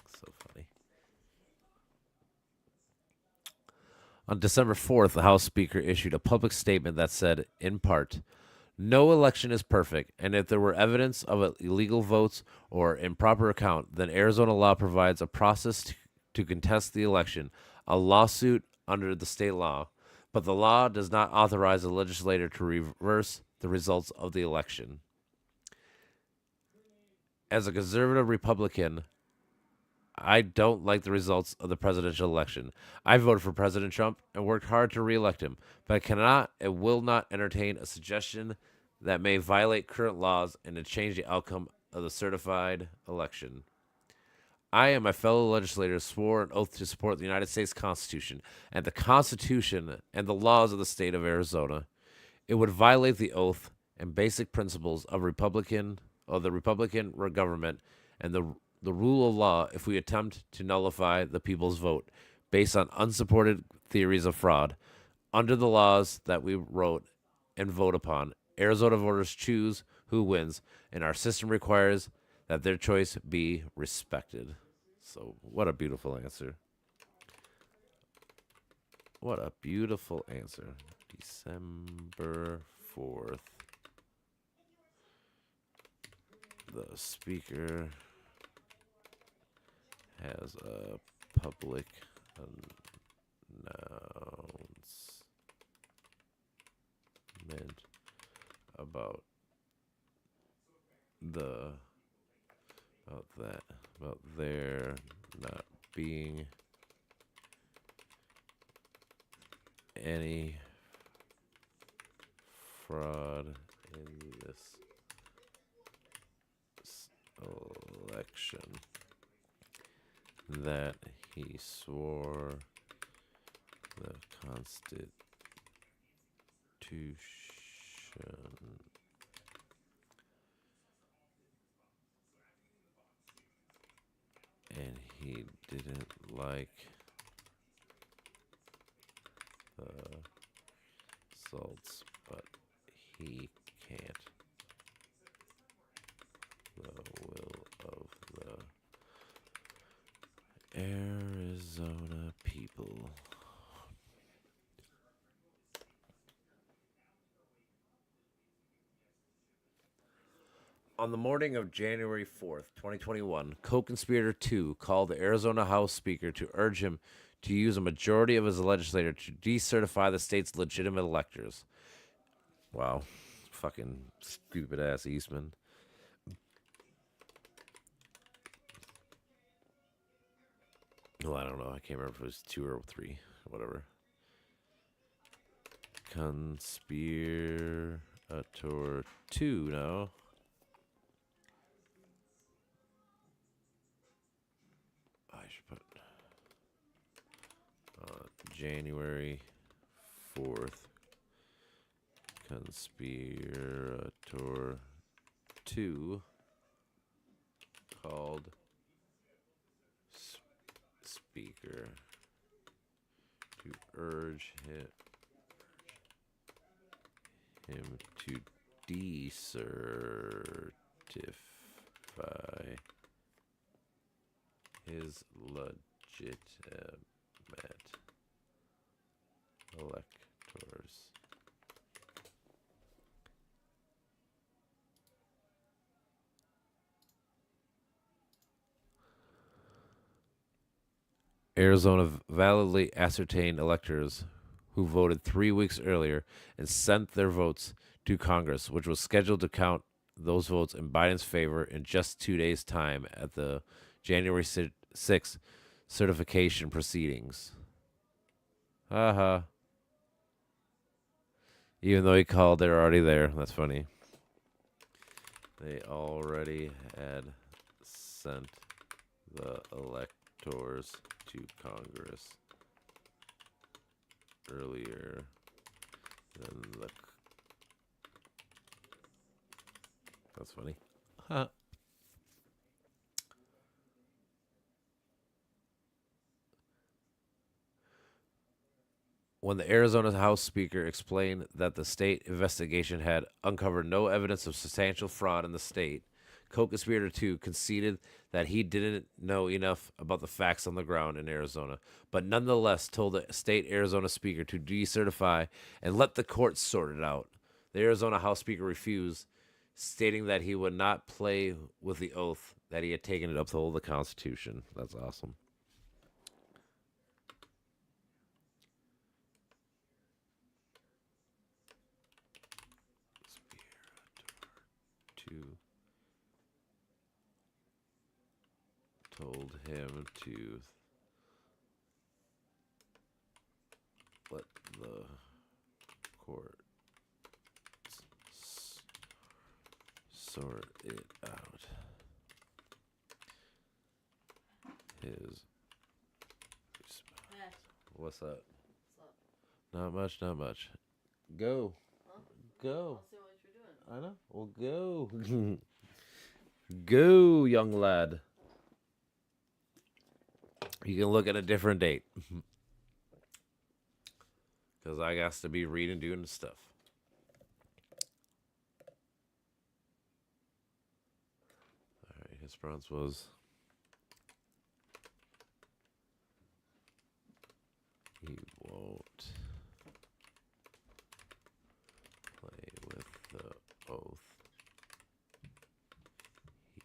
So funny. On December 4th, the House Speaker issued a public statement that said, in part, "No election is perfect, and if there were evidence of illegal votes or improper account, then Arizona law provides a process to contest the election, a lawsuit under the state law, but the law does not authorize the legislator to reverse the results of the election." As a conservative Republican, I don't like the results of the presidential election. I voted for President Trump and worked hard to reelect him, but I cannot and will not entertain a suggestion that may violate current laws and to change the outcome of the certified election. I and my fellow legislators swore an oath to support the United States Constitution and the Constitution and the laws of the state of Arizona. It would violate the oath and basic principles of the Republican government and the rule of law if we attempt to nullify the people's vote based on unsupported theories of fraud. Under the laws that we wrote and vote upon, Arizona voters choose who wins, and our system requires that their choice be respected. So, what a beautiful answer. What a beautiful answer. December 4th. The Speaker has a public announcement about there not being any fraud in this election, that he swore the Constitution and he didn't like results, but he can't. The will of the Arizona people. On the morning of January 4th, 2021, co-conspirator 2 called the Arizona House Speaker to urge him to use a majority of his legislature to decertify the state's legitimate electors. Wow. Fucking stupid ass Eastman. Well, I don't know. I can't remember if it was 2 or 3. Whatever. Conspirator 2, no? I should put January 4th. Conspirator 2 called speaker to urge him to decertify his legitimate electors. Arizona validly ascertained electors who voted 3 weeks earlier and sent their votes to Congress, which was scheduled to count those votes in Biden's favor in just 2 days' time at the January 6th certification proceedings. Haha. Even though he called, they're already there. That's funny. They already had sent the electors to Congress earlier than the. That's funny. Huh. When the Arizona House Speaker explained that the state investigation had uncovered no evidence of substantial fraud in the state, co-conspirator 2 conceded that he didn't know enough about the facts on the ground in Arizona, but nonetheless told the state Arizona Speaker to decertify and let the courts sort it out. The Arizona House Speaker refused, stating that he would not play with the oath that he had taken to uphold the Constitution. That's awesome. Two told him to let the court sort it out. His what's that? What's up? Not much, not much. Go. Huh? Go. I'll see what you're doing. I know. Well, go. Go, young lad. You can look at a different date. Because I got to be reading, doing stuff. Alright, his response was he won't play with the oath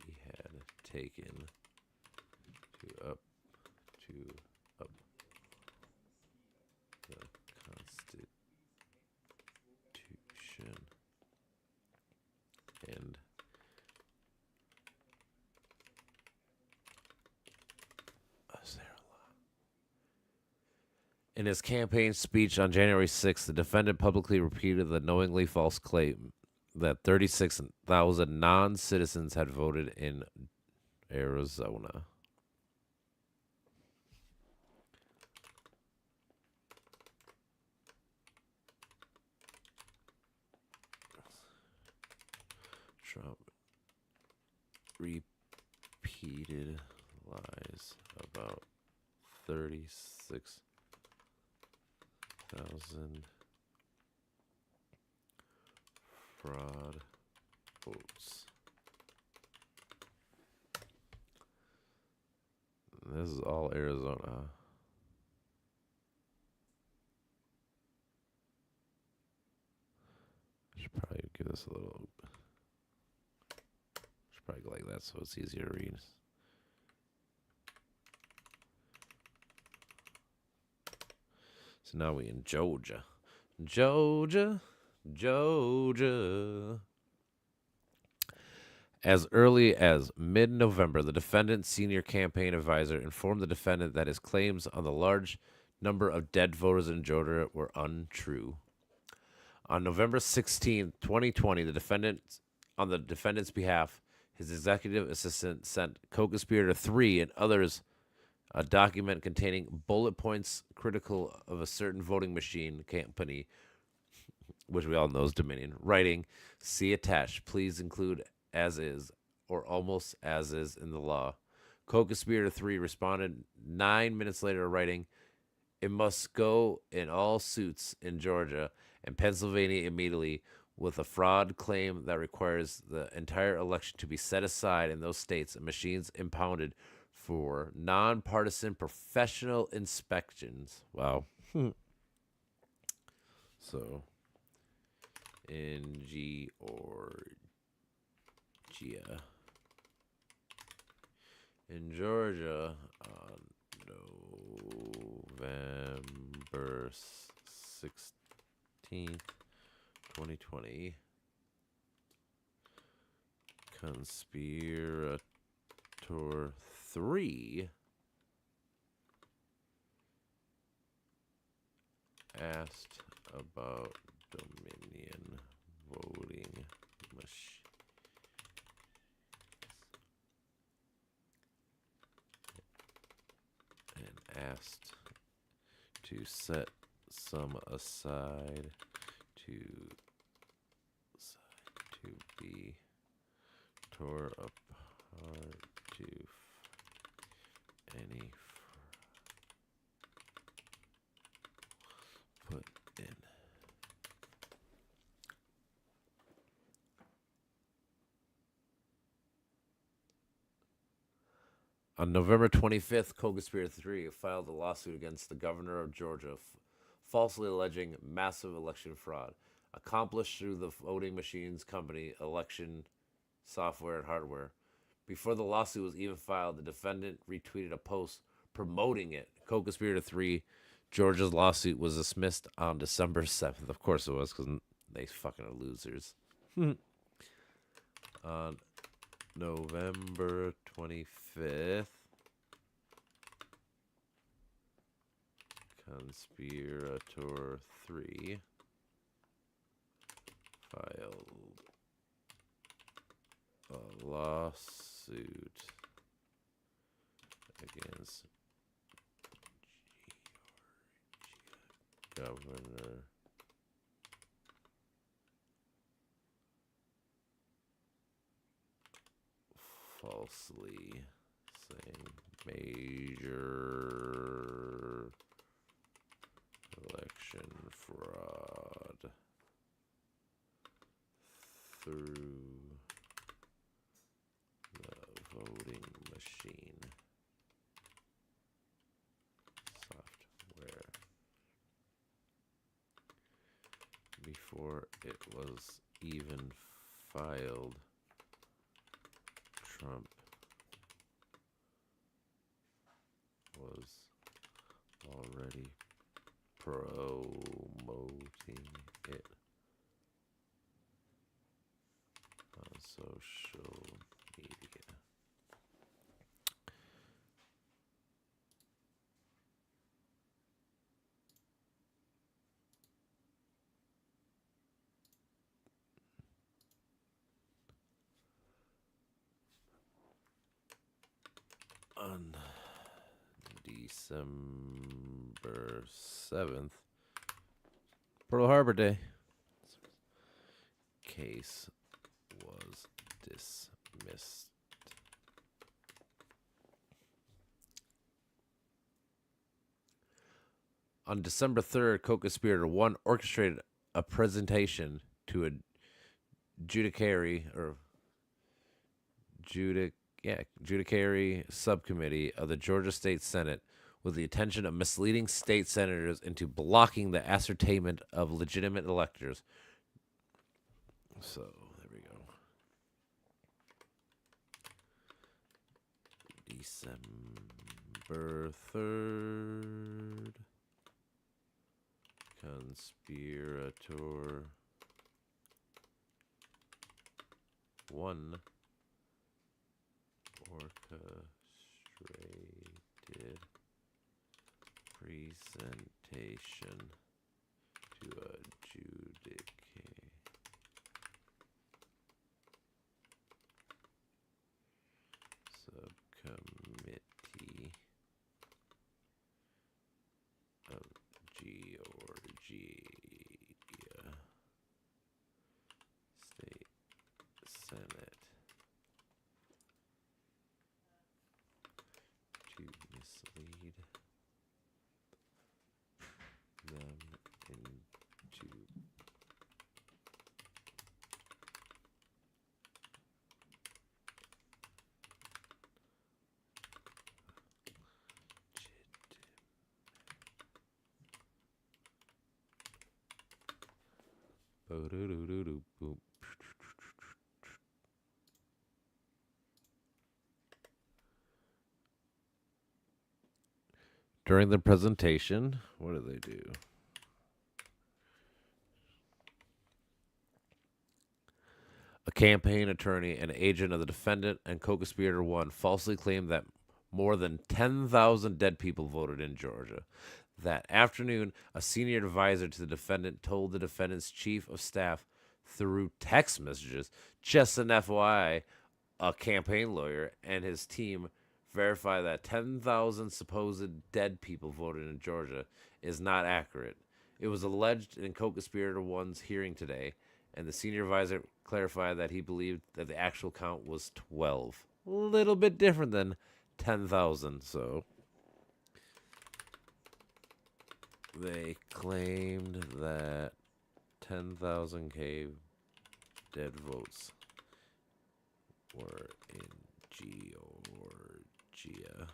he had taken to up the Constitution and in his campaign speech on January 6th, the defendant publicly repeated the knowingly false claim that 36,000 non-citizens had voted in Arizona. Trump repeated lies about 36,000 fraud votes. This is all Arizona. Should probably give this a little. Should probably go like that so it's easier to read. So now we in Georgia. Georgia. As early as mid-November, the defendant's senior campaign advisor informed the defendant that his claims on the large number of dead voters in Georgia were untrue. On November 16, 2020, on the defendant's behalf, his executive assistant sent co-conspirator 3 and others a document containing bullet points critical of a certain voting machine company, which we all know is Dominion, writing, "See attached. Please include as is or almost as is in the law." Co-conspirator 3 responded 9 minutes later, writing, "It must go in all suits in Georgia and Pennsylvania immediately with a fraud claim that requires the entire election to be set aside in those states and machines impounded for nonpartisan professional inspections." Wow. So, in Georgia. In Georgia on November 16th, 2020, conspirator 3 asked about Dominion voting machine and asked to set some aside to be tore apart to any put in. On November 25th, co-conspirator 3 filed a lawsuit against the governor of Georgia, falsely alleging massive election fraud accomplished through the voting machines company election software and hardware. Before the lawsuit was even filed, the defendant retweeted a post promoting it. Co-conspirator 3, Georgia's lawsuit was dismissed on December 7th. Of course it was, because they fucking are losers. On November 25th, conspirator 3 filed a lawsuit against Governor falsely saying major election fraud through the voting machine software before it was even filed. Trump was already promoting it on social media. On December 7th, Pearl Harbor Day, case was dismissed. On December 3rd, co-conspirator 1 orchestrated a presentation to a judiciary or judiciary subcommittee of the Georgia State Senate with the intention of misleading state senators into blocking the ascertainment of legitimate electors. So there we go. December 3rd. Conspirator 1 orchestrated presentation to adjudicate subcommittee of Georgia State Senate to mislead them into boop. During the presentation, what do they do? A campaign attorney and agent of the defendant and co-conspirator 1 falsely claimed that more than 10,000 dead people voted in Georgia. That afternoon, a senior advisor to the defendant told the defendant's chief of staff through text messages, just an FYI, a campaign lawyer and his team verify that 10,000 supposed dead people voted in Georgia is not accurate. It was alleged in co-conspirator 1's hearing today, and the senior advisor clarified that he believed that the actual count was 12. A little bit different than 10,000, so they claimed that 10,000 dead votes were in Georgia.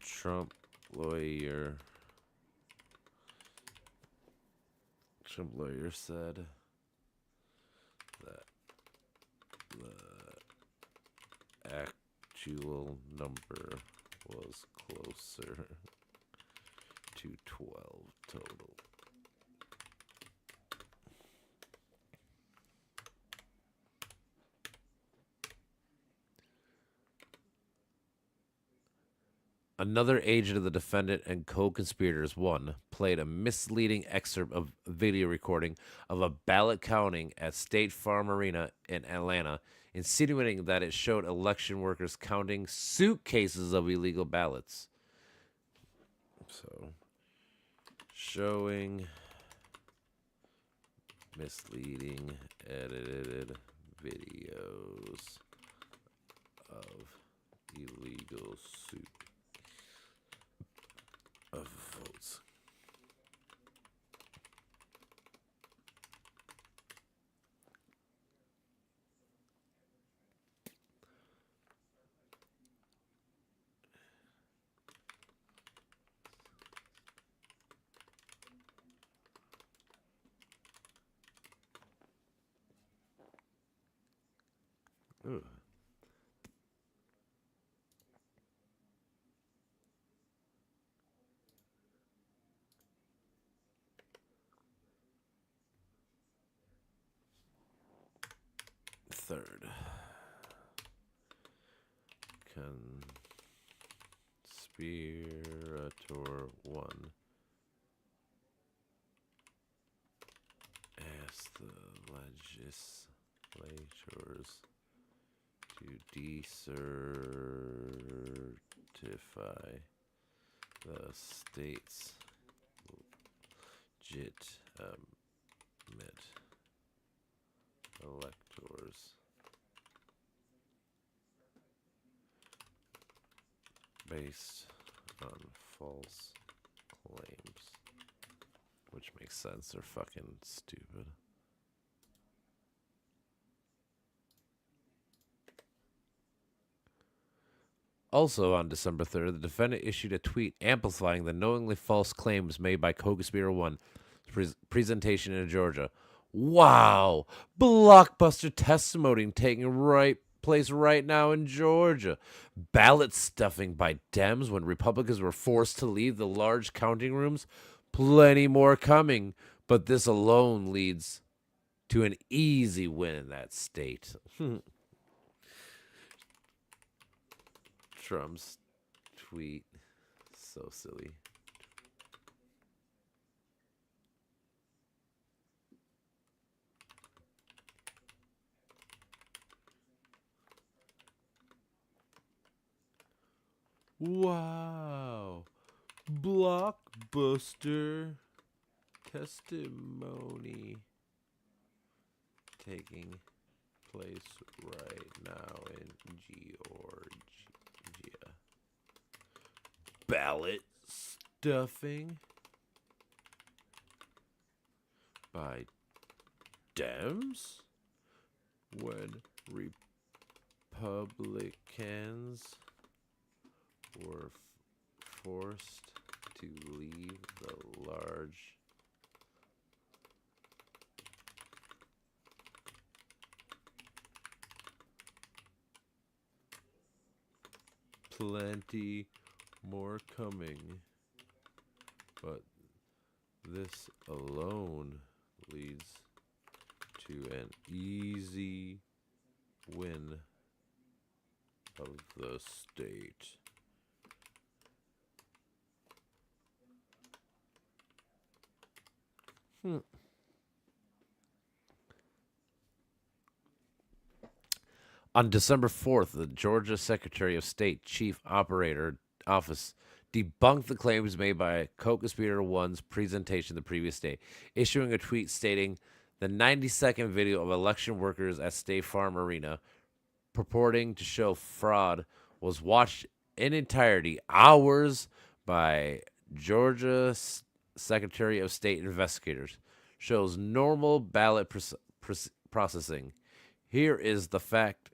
Trump lawyer said that the actual number was closer to 12 total. Another agent of the defendant and co-conspirators, 1, played a misleading excerpt of a video recording of a ballot counting at State Farm Arena in Atlanta, insinuating that it showed election workers counting suitcases of illegal ballots. So, showing misleading edited videos of illegal suit of votes. Ooh. Third, conspirator 1 asked the legislators to decertify the state's legitimate electors based on false claims. which makes sense. They're fucking stupid. Also on December 3rd, the defendant issued a tweet amplifying the knowingly false claims made by co-conspirator 1 presentation in Georgia. Wow! Blockbuster testimony taking place right now in Georgia. Ballot stuffing by Dems when Republicans were forced to leave the large counting rooms. Plenty more coming, but this alone leads to an easy win in that state. Trump's tweet. So silly. Wow. Blockbuster testimony taking place right now in Georgia. Ballot stuffing by Dems when Republicans were forced to leave the large plenty more coming, but this alone leads to an easy win of the state. On December 4th, the Georgia Secretary of State Chief Operator Office debunked the claims made by co-conspirator one's presentation the previous day, issuing a tweet stating the 90-second video of election workers at State Farm Arena purporting to show fraud was watched in entirety hours by Georgia Secretary of State investigators. Shows normal ballot processing. Here is the fact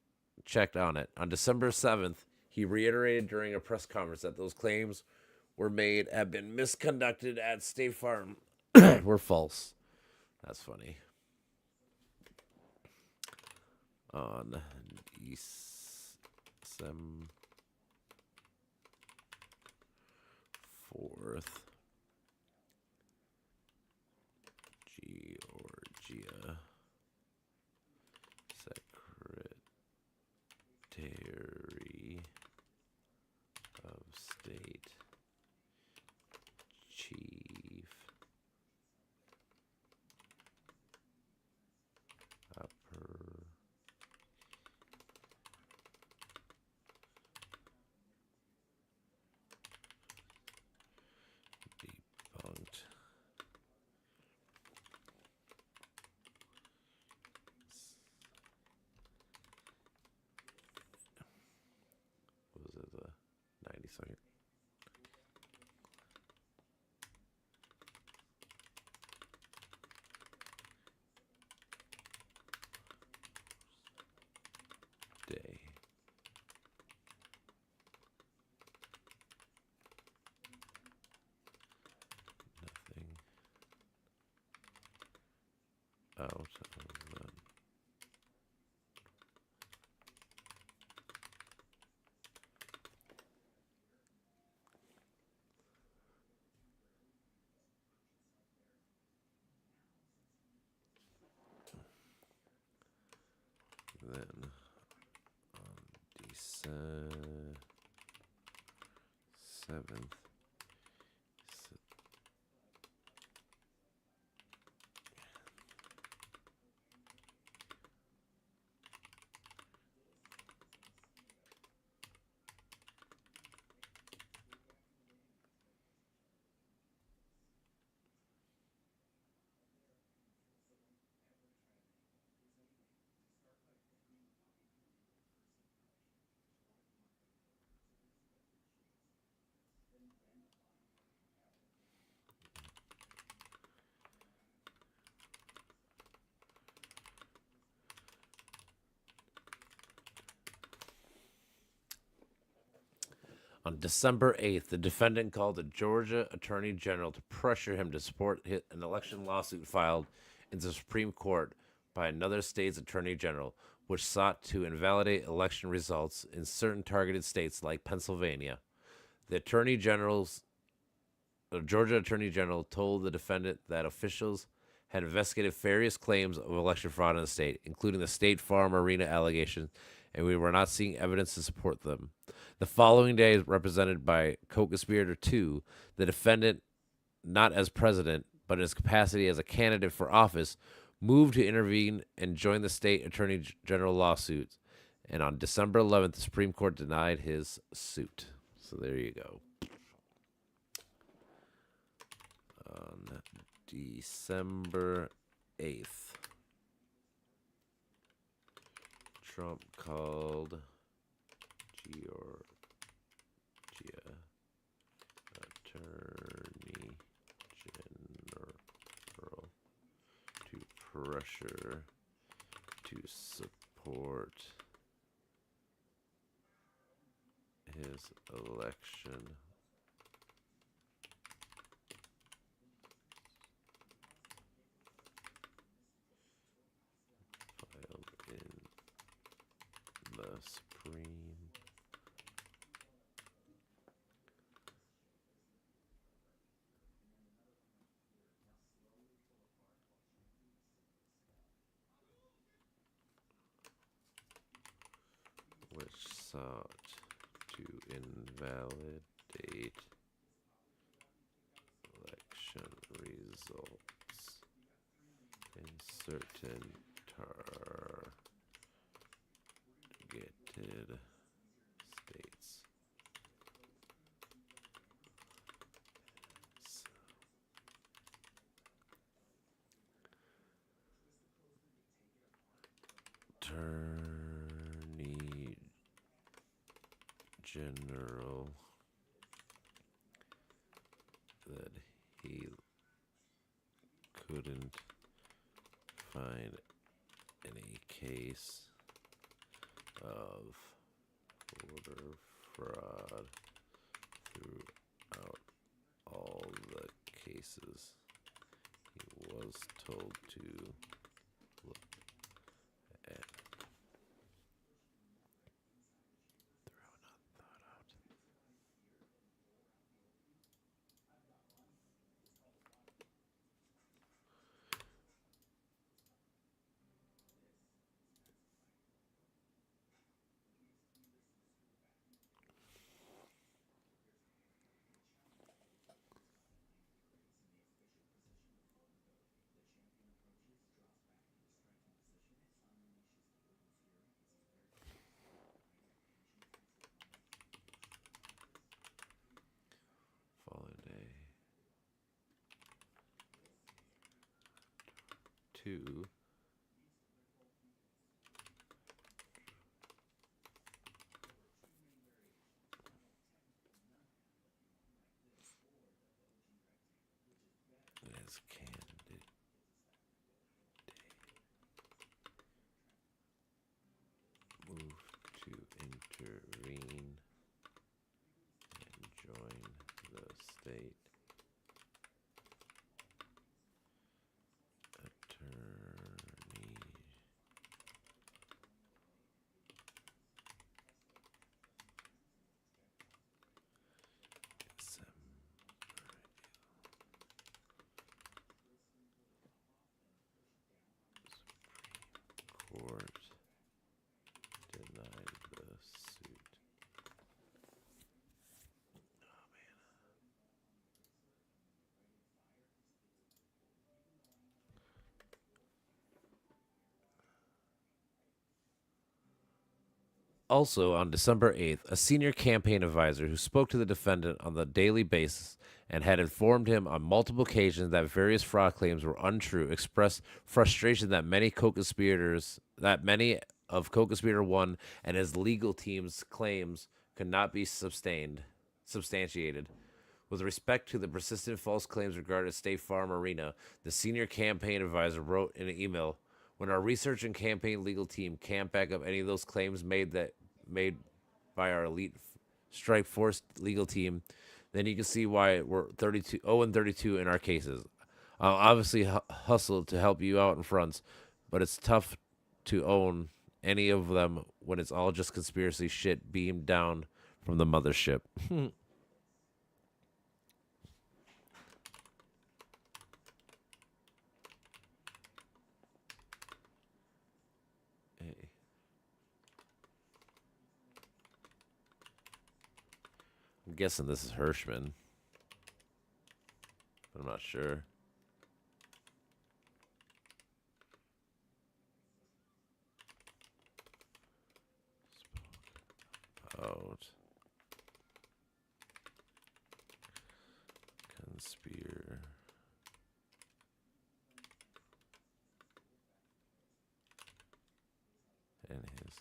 checked on it. On December 7th, he reiterated during a press conference that those claims were made have been misconducted at State Farm were false. That's funny. On December 4th, Georgia Secretary of State Chief debunked was it the 90-second? Day. Nothing out of that. Then on December 7th, On December 8th, the defendant called the Georgia Attorney General to pressure him to support an election lawsuit filed in the Supreme Court by another state's Attorney General, which sought to invalidate election results in certain targeted states like Pennsylvania. The Georgia Attorney General told the defendant that officials had investigated various claims of election fraud in the state, including the State Farm Arena allegations, and we were not seeing evidence to support them. The following day, represented by co-conspirator 2, the defendant, not as president, but in his capacity as a candidate for office, moved to intervene and join the state attorney general lawsuit. And on December 11th, the Supreme Court denied his suit. So there you go. On December 8th, Trump called Georgia Attorney General to pressure to support his election filed in the Supreme which sought to invalidate election results in certain targeted states. Attorney General that he couldn't find any case of voter fraud throughout all the cases he was told to look at. Following day 2. As candidate moved to intervene and join the state attorney Court denied the suit. Also, on December 8th, a senior campaign advisor who spoke to the defendant on the daily basis and had informed him on multiple occasions that various fraud claims were untrue expressed frustration that many of co-conspirator 1 and his legal team's claims could not be substantiated. With respect to the persistent false claims regarding State Farm Arena, the senior campaign advisor wrote in an email, "When our research and campaign legal team can't back up any of those claims made by our elite strike force legal team, then you can see why we're 0-32 in our cases. Obviously, hustle to help you out in fronts, but it's tough to own any of them when it's all just conspiracy shit beamed down from the mothership. Hey, I'm guessing this is Hirschman, but I'm not sure. Out conspire and his.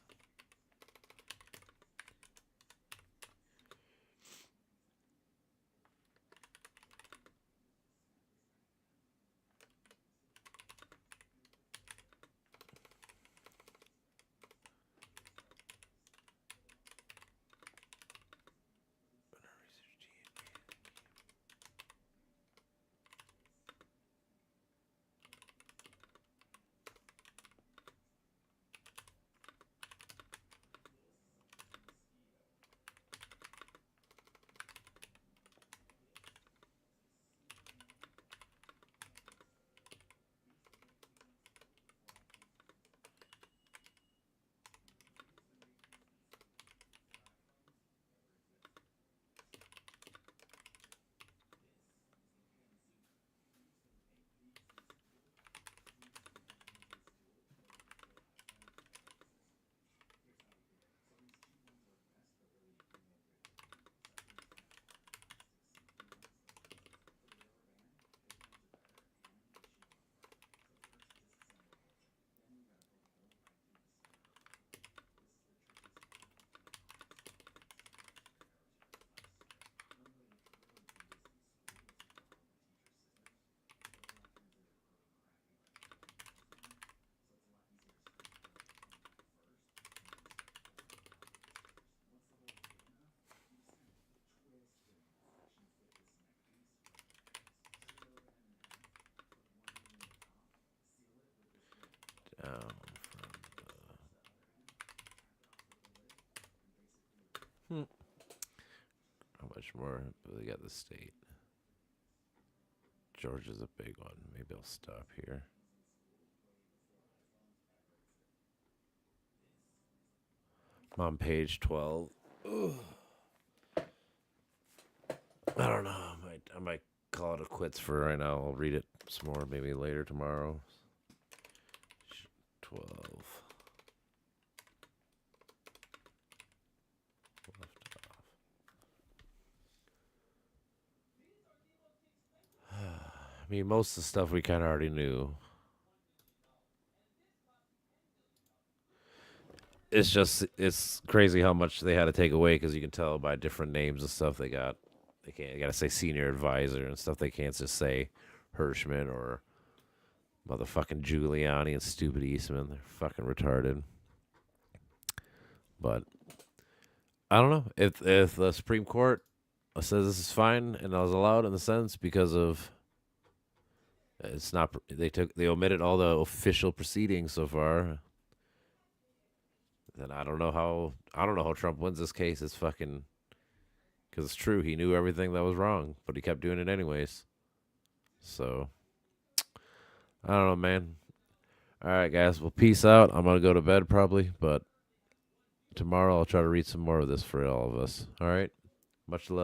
Down from how much more? They got the state. Georgia's a big one. Maybe I'll stop here. I'm on page 12. Ugh. I don't know. I might call it a quits for right now. I'll read it some more maybe later tomorrow. 12. Left off. I mean, most of the stuff we kind of already knew. It's crazy how much they had to take away because you can tell by different names and stuff they got. They gotta say senior advisor and stuff. They can't just say Hirschman or motherfucking Giuliani and stupid Eastman. They're fucking retarded. But I don't know if the Supreme Court says this is fine and I was allowed in the sense because of it's not they omitted all the official proceedings so far. Then I don't know how Trump wins this case. It's fucking because it's true. He knew everything that was wrong, but he kept doing it anyways. So I don't know, man. All right, guys. Well, peace out. I'm gonna go to bed probably, but tomorrow I'll try to read some more of this for all of us. All right. Much love.